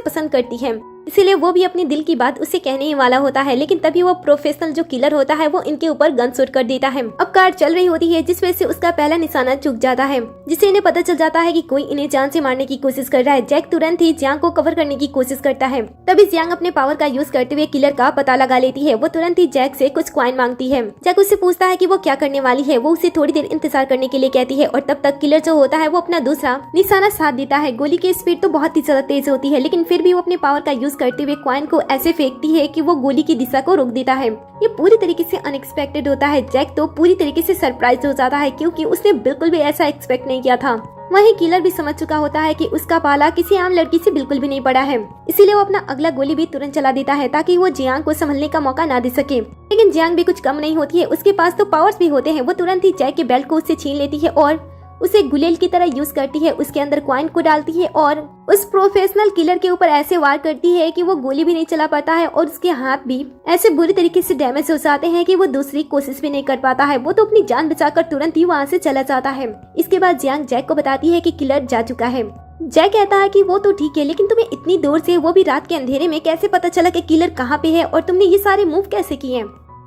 पसंद करती है, इसीलिए वो भी अपनी दिल की बात उसे कहने ही वाला होता है। लेकिन तभी वो प्रोफेशनल जो किलर होता है वो इनके ऊपर गन शूट कर देता है। अब कार चल रही होती है, जिस वजह से उसका पहला निशाना चूक जाता है, जिससे इन्हें पता चल जाता है कि कोई इन्हें जान से मारने की कोशिश कर रहा है। जैक तुरंत ही जियांग को कवर करने की कोशिश करता है। तभी जियांग अपने पावर का यूज करते हुए किलर का पता लगा लेती है। वो तुरंत ही जैक से कुछ कॉइन मांगती है। जैक उससे पूछता है कि वो क्या करने वाली है। वो उसे थोड़ी देर इंतजार करने के लिए कहती है और तब तक किलर जो होता है वो अपना दूसरा निशाना साध देता है। गोली की स्पीड तो बहुत ही ज्यादा तेज होती है, लेकिन फिर भी वो अपने पावर का यूज करते हुए कॉइन को ऐसे फेंकती है कि वो गोली की दिशा को रोक देता है। ये पूरी तरीके से अनएक्सपेक्टेड होता है। जैक तो पूरी तरीके से सरप्राइज हो जाता है, क्योंकि उसने बिल्कुल भी ऐसा एक्सपेक्ट नहीं किया था। वहीं किलर भी समझ चुका होता है कि उसका पाला किसी आम लड़की से बिल्कुल भी नहीं पड़ा है, इसीलिए वो अपना अगला गोली भी तुरंत चला देता है ताकि वो जियांग को संभलने का मौका ना दे सके। लेकिन जियांग भी कुछ कम नहीं होती है, उसके पास तो पावर्स भी होते हैं। वो तुरंत ही जैक के बेल्ट को उससे छीन लेती है और उसे गुलेल की तरह यूज करती है। उसके अंदर कॉइन को डालती है और उस प्रोफेशनल किलर के ऊपर ऐसे वार करती है कि वो गोली भी नहीं चला पाता है और उसके हाथ भी ऐसे बुरी तरीके से डैमेज हो जाते हैं कि वो दूसरी कोशिश भी नहीं कर पाता है। वो तो अपनी जान बचाकर तुरंत ही वहाँ से चला जाता है। इसके बाद जियांग जैक को बताती है कि किलर जा चुका है। जैक कहता है कि वो तो ठीक है, लेकिन तुम्हें इतनी दूर से, वो भी रात के अंधेरे में, कैसे पता चला कि किलर कहाँ पे है और तुमने ये सारे मूव कैसे किए?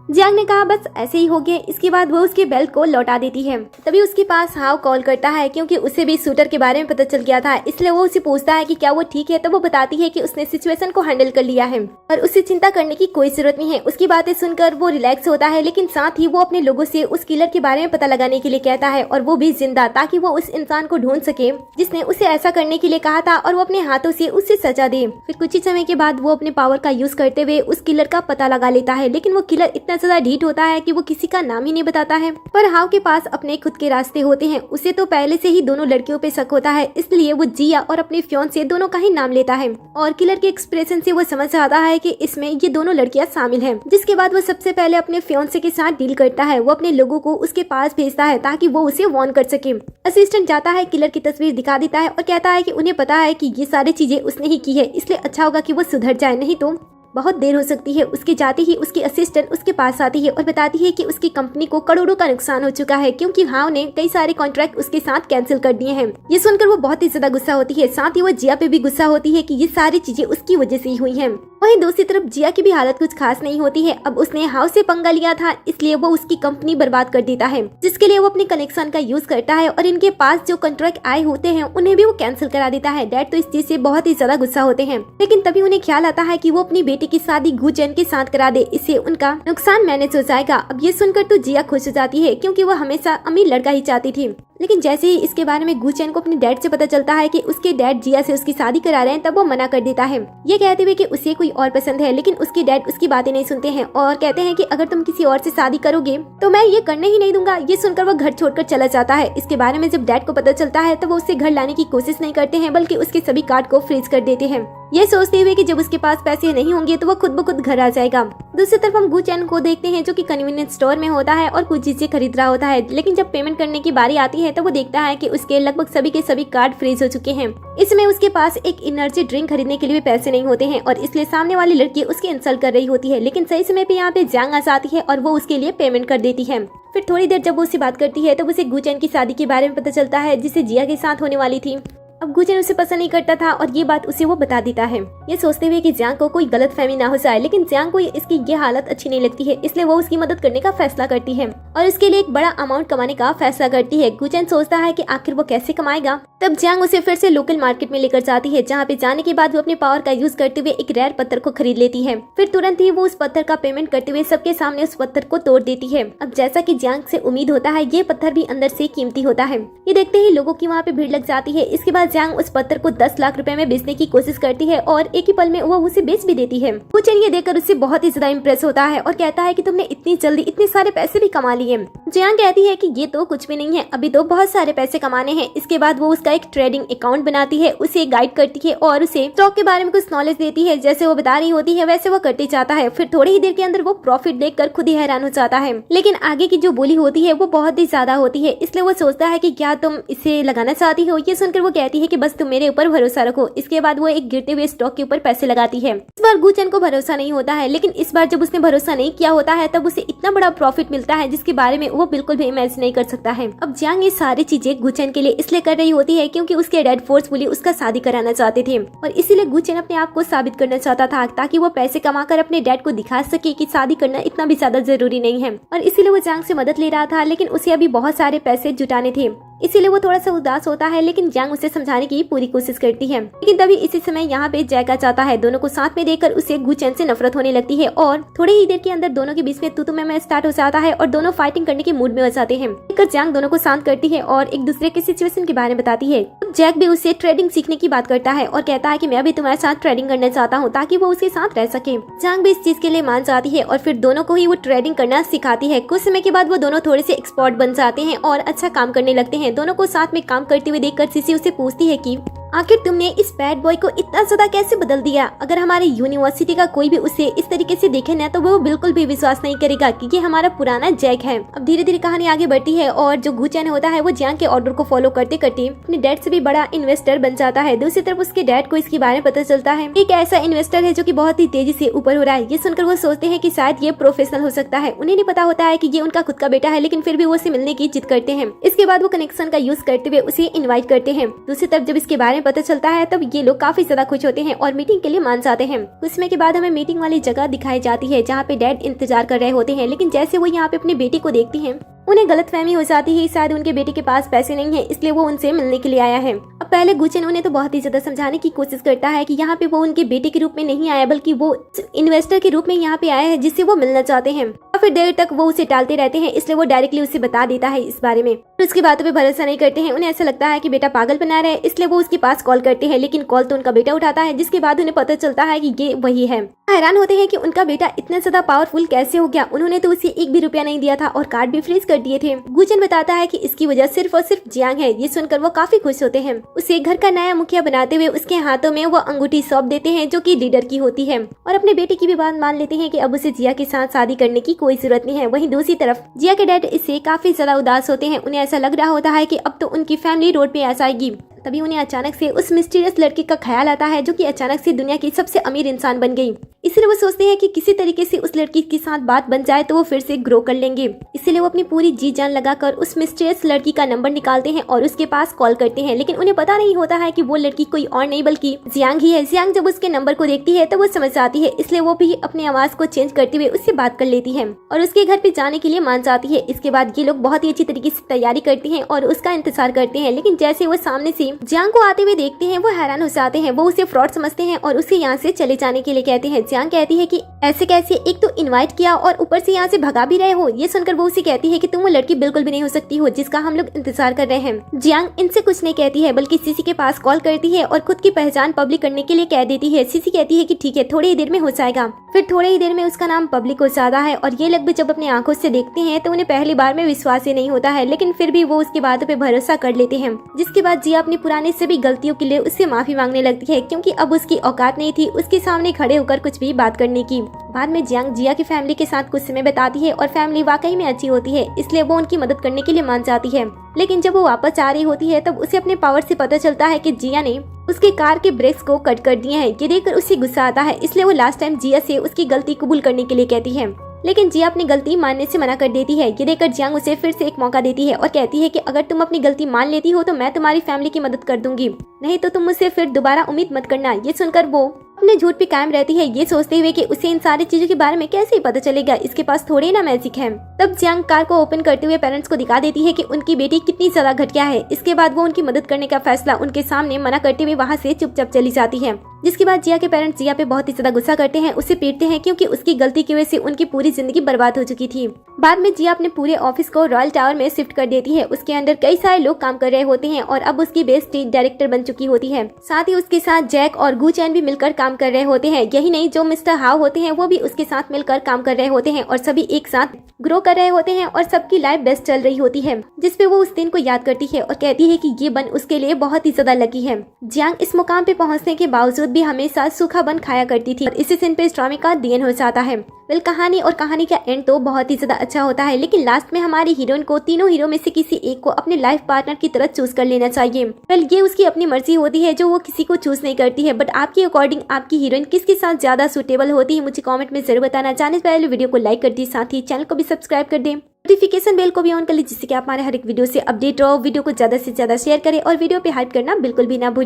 जियांग ने कहा बस ऐसे ही हो गया। इसके बाद वो उसके बेल्ट को लौटा देती है। तभी उसके पास हाव कॉल करता है क्योंकि उसे भी शूटर के बारे में पता चल गया था, इसलिए वो उसे पूछता है कि क्या वो ठीक है। तो वो बताती है कि उसने सिचुएशन को हैंडल कर लिया है और उसे चिंता करने की कोई जरूरत नहीं है। उसकी बातें सुनकर वो रिलैक्स होता है, लेकिन साथ ही वो अपने लोगों से उस किलर के बारे में पता लगाने के लिए कहता है और वो भी जिंदा, ताकि वो उस इंसान को ढूंढ सके जिसने उसे ऐसा करने के लिए कहा था और वो अपने हाथों से उसे सजा दे। फिर कुछ ही समय के बाद वो अपने पावर का यूज करते हुए उस किलर का पता लगा लेता है, लेकिन वो किलर इतना ज्यादा ढीठ होता है कि वो किसी का नाम ही नहीं बताता है। पर हाव के पास अपने खुद के रास्ते होते हैं। उसे तो पहले से ही दोनों लड़कियों पे शक होता है, इसलिए वो जिया और अपने फ्योन से दोनों का ही नाम लेता है और किलर के एक्सप्रेशन से वो समझ आता है कि इसमें ये दोनों लड़कियां शामिल हैं। जिसके बाद वो सबसे पहले अपने फ्योन्से के साथ डील करता है। वो अपने लोगों को उसके पास भेजता है ताकि वो उसे वार्न कर सके। असिस्टेंट जाता है, किलर की तस्वीर दिखा देता है और कहता है कि उन्हें पता है कि ये सारी चीजें उसने ही की है, इसलिए अच्छा होगा कि वो सुधर जाए, नहीं तो बहुत देर हो सकती है। उसके जाते ही उसकी असिस्टेंट उसके पास आती है और बताती है कि उसकी कंपनी को करोड़ों का नुकसान हो चुका है क्योंकि हाव ने कई सारे कॉन्ट्रैक्ट उसके साथ कैंसिल कर दिए हैं। ये सुनकर वो बहुत ही ज्यादा गुस्सा होती है। साथ ही वो जिया पे भी गुस्सा होती है कि ये सारी चीजें उसकी वजह से ही हुई हैं। वहीं दूसरी तरफ जिया की भी हालत कुछ खास नहीं होती है। अब उसने हाव से पंगा लिया था, इसलिए वो उसकी कंपनी बर्बाद कर देता है, जिसके लिए वो अपने कनेक्शन का यूज करता है और इनके पास जो कॉन्ट्रैक्ट आए होते हैं उन्हें भी वो कैंसिल करा देता है। डैड तो इस चीज से बहुत ही ज्यादा गुस्सा होते हैं, लेकिन तभी उन्हें ख्याल आता है कि वो अपनी बेटी की शादी गुचेन के साथ करा दे, इससे उनका नुकसान मैनेज हो जाएगा। अब ये सुनकर तो जिया खुश हो जाती है क्योंकि वो हमेशा अमीर लड़का ही चाहती थी। लेकिन जैसे ही इसके बारे में गुचेन को अपने डैड से पता चलता है कि उसके डैड जिया से उसकी शादी करा रहे हैं, तब वो मना कर देता है, ये कहते हुए कि उसे कोई और पसंद है। लेकिन उसके डैड उसकी बातें नहीं सुनते हैं और कहते हैं कि अगर तुम किसी और से शादी करोगे तो मैं ये करने ही नहीं दूंगा। ये सुनकर वो घर छोड़कर चला जाता है। इसके बारे में जब डैड को पता चलता है तो वो उसे घर लाने की कोशिश नहीं करते हैं, बल्कि उसके सभी कार्ड को फ्रीज कर देते हैं, ये सोचते हुए कि जब उसके पास पैसे नहीं होंगे तो वो खुद ब खुद घर आ जाएगा। दूसरी तरफ हम गुचेन को देखते हैं जो कि कन्वीनियंस स्टोर में होता है और कुछ चीजें खरीद रहा होता है। लेकिन जब पेमेंट करने की बारी आती है तो वो देखता है कि उसके लगभग सभी के सभी कार्ड फ्रीज हो चुके हैं। इसमें उसके पास एक एनर्जी ड्रिंक खरीदने के लिए भी पैसे नहीं होते हैं और इसलिए सामने वाली लड़की उसकी इंसल्ट कर रही होती है। लेकिन सही समय पे यहाँ पे जियांग आ जाती है और वो उसके लिए पेमेंट कर देती है। फिर थोड़ी देर जब वो उससे बात करती है तो उसे गुचेन की शादी के बारे में पता चलता है जिसे जिया के साथ होने वाली थी। अब गुचेन उसे पसंद नहीं करता था और ये बात उसे वो बता देता है, ये सोचते हुए कि जियांग को कोई गलत फहमी ना हो जाए। लेकिन जियांग को इसकी ये हालत अच्छी नहीं लगती है, इसलिए वो उसकी मदद करने का फैसला करती है और उसके लिए एक बड़ा अमाउंट कमाने का फैसला करती है। गुचेन सोचता है कि आखिर वो कैसे कमाएगा। तब जियांग उसे फिर से लोकल मार्केट में लेकर जाती है, जहाँ पे जाने के बाद वो अपने पावर का यूज करते हुए एक रेयर पत्थर को खरीद लेती है। फिर तुरंत ही वो उस पत्थर का पेमेंट करते हुए सबके सामने उस पत्थर को तोड़ देती है। अब जैसा कि जियांग से उम्मीद होता है, ये पत्थर भी अंदर से कीमती होता है। ये देखते ही लोगों की वहाँ पे भीड़ लग जाती है। इसके बाद जियांग उस पत्थर को 10 लाख रुपए में बेचने की कोशिश करती है और एक ही पल में वो उसे बेच भी देती है। गुचेन ये देखकर उससे बहुत ही ज्यादा इम्प्रेस होता है और कहता है कि तुमने इतनी जल्दी इतने सारे पैसे भी कमा लिए। जियांग कहती है कि ये तो कुछ भी नहीं है, अभी तो बहुत सारे पैसे कमाने हैं। इसके बाद वो उसका एक ट्रेडिंग अकाउंट बनाती है, उसे गाइड करती है और उसे स्टॉक के बारे में कुछ नॉलेज देती है। जैसे वो बता रही होती है वैसे वो करते जाता है। फिर थोड़ी ही देर के अंदर वो प्रॉफिट देखकर खुद ही हैरान हो जाता है। लेकिन आगे की जो बोली होती है वो बहुत ही ज्यादा होती है, इसलिए वो सोचता है कि क्या तुम इसे लगाना चाहती हो। ये सुनकर वो कहती है कि बस तुम मेरे ऊपर भरोसा रखो। इसके बाद वो एक गिरते हुए स्टॉक के ऊपर पैसे लगाती है। इस बार गुचेन को भरोसा नहीं होता है, लेकिन इस बार जब उसने भरोसा नहीं किया होता है तब उसे इतना बड़ा प्रॉफिट मिलता है जिसके बारे में वो बिल्कुल भी इमेजिन नहीं कर सकता है। अब जियांग ये सारी चीजें गुचेन के लिए इसलिए कर रही होती है क्योंकि उसके डैड फोर्सफुली उसका शादी कराना चाहते थे और इसीलिए गुचेन अपने आप को साबित करना चाहता था ताकि वो पैसे कमाकर अपने डैड को दिखा सके कि शादी करना इतना भी ज्यादा जरूरी नहीं है। और इसीलिए वो जियांग से मदद ले रहा था, लेकिन उसे अभी बहुत सारे पैसे जुटाने थे, इसीलिए वो थोड़ा सा उदास होता है। लेकिन जियांग उसे समझाने की पूरी कोशिश करती है। लेकिन तभी इसी समय यहाँ पे जैक आ जाता है। दोनों को साथ में देखकर उसे गुचेन से नफरत होने लगती है और थोड़ी ही देर के अंदर दोनों के बीच में तू मैं स्टार्ट हो जाता है और दोनों फाइटिंग करने के मूड में हो जाते हैं। जियांग दोनों को शांत करती है और एक दूसरे के सिचुएशन के बारे में बताती है। जैक भी उससे ट्रेडिंग सीखने की बात करता है और कहता है कि मैं भी तुम्हारे साथ ट्रेडिंग करना चाहता हूँ ताकि वो उसके साथ रह सके। जियांग भी इस चीज के लिए मान जाती है और फिर दोनों को ही वो ट्रेडिंग करना सिखाती है। कुछ समय के बाद वो दोनों थोड़े से एक्सपर्ट बन जाते हैं और अच्छा काम करने लगते हैं। दोनों को साथ में काम करते हुए देखकर सीसी उसे पूछती है कि आखिर तुमने इस बैड बॉय को इतना ज्यादा कैसे बदल दिया। अगर हमारे यूनिवर्सिटी का कोई भी उसे इस तरीके से देखे ना तो वो बिल्कुल भी विश्वास नहीं करेगा कि ये हमारा पुराना जैक है। अब धीरे धीरे कहानी आगे बढ़ती है और जो गुचेन होता है वो जियांग के ऑर्डर को फॉलो करते करते अपने डैड से भी बड़ा इन्वेस्टर बन जाता है। दूसरी तरफ उसके डैड को इसके बारे में पता चलता है एक ऐसा इन्वेस्टर है जो कि बहुत ही तेजी से ऊपर हो रहा है। ये सुनकर वो सोचते हैं कि शायद ये प्रोफेशनल हो सकता है। उन्हें नहीं पता होता है कि ये उनका खुद का बेटा है, लेकिन फिर भी वो उसे मिलने की जिद करते हैं। इसके बाद वो कनेक्शन का यूज करते हुए उसे इन्वाइट करते हैं। दूसरी तरफ जब इसके बारे बारे में पता चलता है तब ये लोग काफी ज्यादा खुश होते हैं और मीटिंग के लिए मान जाते हैं। कुछ समय के बाद हमें मीटिंग वाली जगह दिखाई जाती है जहाँ पे डैड इंतजार कर रहे होते हैं, लेकिन जैसे वो यहाँ पे अपनी बेटी को देखती हैं उन्हें गलतफहमी हो जाती है, शायद उनके बेटे के पास पैसे नहीं है इसलिए वो उनसे मिलने के लिए आया है। अब पहले गुचेन उन्हें तो बहुत ही ज्यादा समझाने की कोशिश करता है कि यहाँ पे वो उनके बेटे के रूप में नहीं आया बल्कि वो इन्वेस्टर के रूप में यहाँ पे आया है जिससे वो मिलना चाहते हैं। और फिर देर तक वो उसे टालते रहते हैं, इसलिए वो डायरेक्टली उसे बता देता है इस बारे में। फिर उसकी बातों पे भरोसा नहीं करते हैं, उन्हें ऐसा लगता है कि बेटा पागल बना रहा है, इसलिए वो उसके पास कॉल करते हैं, लेकिन कॉल तो उनका बेटा उठाता है, जिसके बाद उन्हें पता चलता है कि ये वही है। हैरान होते हैं कि उनका बेटा इतना ज्यादा पावरफुल कैसे हो गया, उन्होंने तो उसे 1 भी रुपया नहीं दिया था और कार्ड भी फ्रीज कर दिए थे। गुचेन बताता है कि इसकी वजह सिर्फ और सिर्फ जियांग है। ये सुनकर वो काफी खुश होते हैं। उसे घर का नया मुखिया बनाते हुए उसके हाथों में वो अंगूठी सौंप देते हैं जो कि लीडर की होती है, और अपने बेटे की भी बात मान लेते हैं कि अब उसे जिया के साथ शादी करने की कोई जरूरत नहीं है। वहीं दूसरी तरफ जिया के डैड इससे काफी ज्यादा उदास होते हैं, उन्हें ऐसा लग रहा होता है कि अब तो उनकी फैमिली रोड पे आ जाएगी। तभी उन्हें अचानक से उस मिस्टीरियस लड़के का ख्याल आता है जो कि अचानक से दुनिया की सबसे अमीर इंसान बन गई। इसलिए वो सोचते हैं कि किसी तरीके से उस लड़की के साथ बात बन जाए तो वो फिर से ग्रो कर लेंगे। इसलिए वो अपनी पूरी जी जान लगाकर उस मिस्टीरियस लड़की का नंबर निकालते हैं और उसके पास कॉल करते हैं, लेकिन उन्हें पता नहीं होता है कि वो लड़की कोई और नहीं बल्कि जियांग ही है। जियांग जब उसके नंबर को देखती है तो वो समझ जाती है, इसलिए वो भी अपनी आवाज को चेंज करते हुए उससे बात कर लेती है और उसके घर पे जाने के लिए मान जाती है। इसके बाद ये लोग बहुत ही अच्छी तरीके से तैयारी करते हैं और उसका इंतजार करते हैं, लेकिन जैसे वो सामने से जियांग को आते हुए देखते हैं वो हैरान हो जाते हैं। वो उसे फ्रॉड समझते हैं और उसे यहाँ से चले जाने के लिए कहते हैं। जियांग कहती है कि ऐसे कैसे, एक तो इनवाइट किया और ऊपर से यहाँ से भगा भी रहे हो। ये सुनकर वो उसे कहती है कि तुम वो लड़की बिल्कुल भी नहीं हो सकती हो जिसका हम लोग इंतजार कर रहे हैं। जियांग इनसे कुछ नहीं कहती है बल्कि सीसी के पास कॉल करती है और खुद की पहचान पब्लिक करने के लिए कह देती है। सीसी कहती है कि ठीक है, थोड़ी ही देर में हो जाएगा। फिर थोड़ी ही देर में उसका नाम पब्लिक हो जाता है और ये लोग भी जब अपनी आंखों से देखते हैं तो उन्हें पहली बार में विश्वास ही नहीं होता है, लेकिन फिर भी वो उसकी बातों पे भरोसा कर लेते हैं। जिसके बाद जिया अपनी पुरानी सभी गलतियों के लिए उससे माफी मांगने लगती है, क्योंकि अब उसकी औकात नहीं थी उसके सामने खड़े होकर कुछ भी बात करने की। बाद में जियांग जिया की फैमिली के साथ कुछ समय बिताती है और फैमिली वाकई में अच्छी होती है, इसलिए वो उनकी मदद करने के लिए मान जाती है। लेकिन जब वो वापस आ रही होती है तब उसे अपने पावर से पता चलता है कि जिया ने उसके कार के ब्रेक्स को कट कर दिए हैं। ये देखकर उसे गुस्सा आता है, इसलिए वो लास्ट टाइम जिया से उसकी गलती कबूल करने के लिए कहती है, लेकिन जिया अपनी गलती मानने से मना कर देती है। ये देखकर जियांग उसे फिर से एक मौका देती है और कहती है कि अगर तुम अपनी गलती मान लेती हो तो मैं तुम्हारी फैमिली की मदद कर दूंगी, नहीं तो तुम मुझसे फिर दोबारा उम्मीद मत करना। ये सुनकर वो अपने झूठ पे कायम रहती है, ये सोचते हुए कि उसे इन सारी चीजों के बारे में कैसे ही पता चलेगा, इसके पास थोड़ी ना मैजिक है। तब जियांग कार को ओपन करते हुए पेरेंट्स को दिखा देती है कि उनकी बेटी कितनी ज्यादा घटिया है। इसके बाद वो उनकी मदद करने का फैसला उनके सामने मना करते हुए वहाँ से चुपचाप चली जाती है। जिसके बाद जिया के पेरेंट्स जिया पे बहुत ही ज्यादा गुस्सा करते हैं, उसे पीटते हैं क्योंकि उसकी गलती की वजह से उनकी पूरी जिंदगी बर्बाद हो चुकी थी। बाद में जिया अपने पूरे ऑफिस को रॉयल टावर में शिफ्ट कर देती है। उसके अंदर कई सारे लोग काम कर रहे होते हैं और अब उसकी बेस स्टेट डायरेक्टर बन चुकी होती है। साथ ही उसके साथ जैक और गू चैन भी मिलकर काम कर रहे होते हैं। यही नहीं, जो मिस्टर हाउ होते हैं वो भी उसके साथ मिलकर काम कर रहे होते हैं और सभी एक साथ ग्रो कर रहे होते हैं और सबकी लाइफ बेस्ट चल रही होती है। जिसपे वो उस दिन को याद करती है और कहती है कि ये बन उसके लिए बहुत ही ज्यादा लकी है। जियांग इस मुकाम पे पहुंचने के बावजूद भी हमेशा सूखा बन खाया करती थी और इसी सीन पे इस ड्रामे का दी एंड हो जाता है। वेल, कहानी और कहानी का एंड तो बहुत ही ज्यादा अच्छा होता है, लेकिन लास्ट में हमारी हीरोइन को तीनों हीरो में से किसी एक को अपने लाइफ पार्टनर की तरह चूज कर लेना चाहिए। वेल, ये उसकी अपनी मर्जी होती है जो वो किसी को चूज नहीं करती है, बट आपके अकॉर्डिंग आपकी हीरोइन किसके साथ ज्यादा सुटेबल होती है मुझे कमेंट में जरूर बताना। जाने से पहले वीडियो को लाइक कर दी, साथ ही चैनल को भी सब्सक्राइब कर दें, नोटिफिकेशन बेल को भी ऑन कर ली जिससे कि आप हमारे हर एक वीडियो से अपडेट रहो। वीडियो को ज्यादा से ज्यादा शेयर करें और वीडियो पे हाइप करना बिल्कुल भी ना भूलें।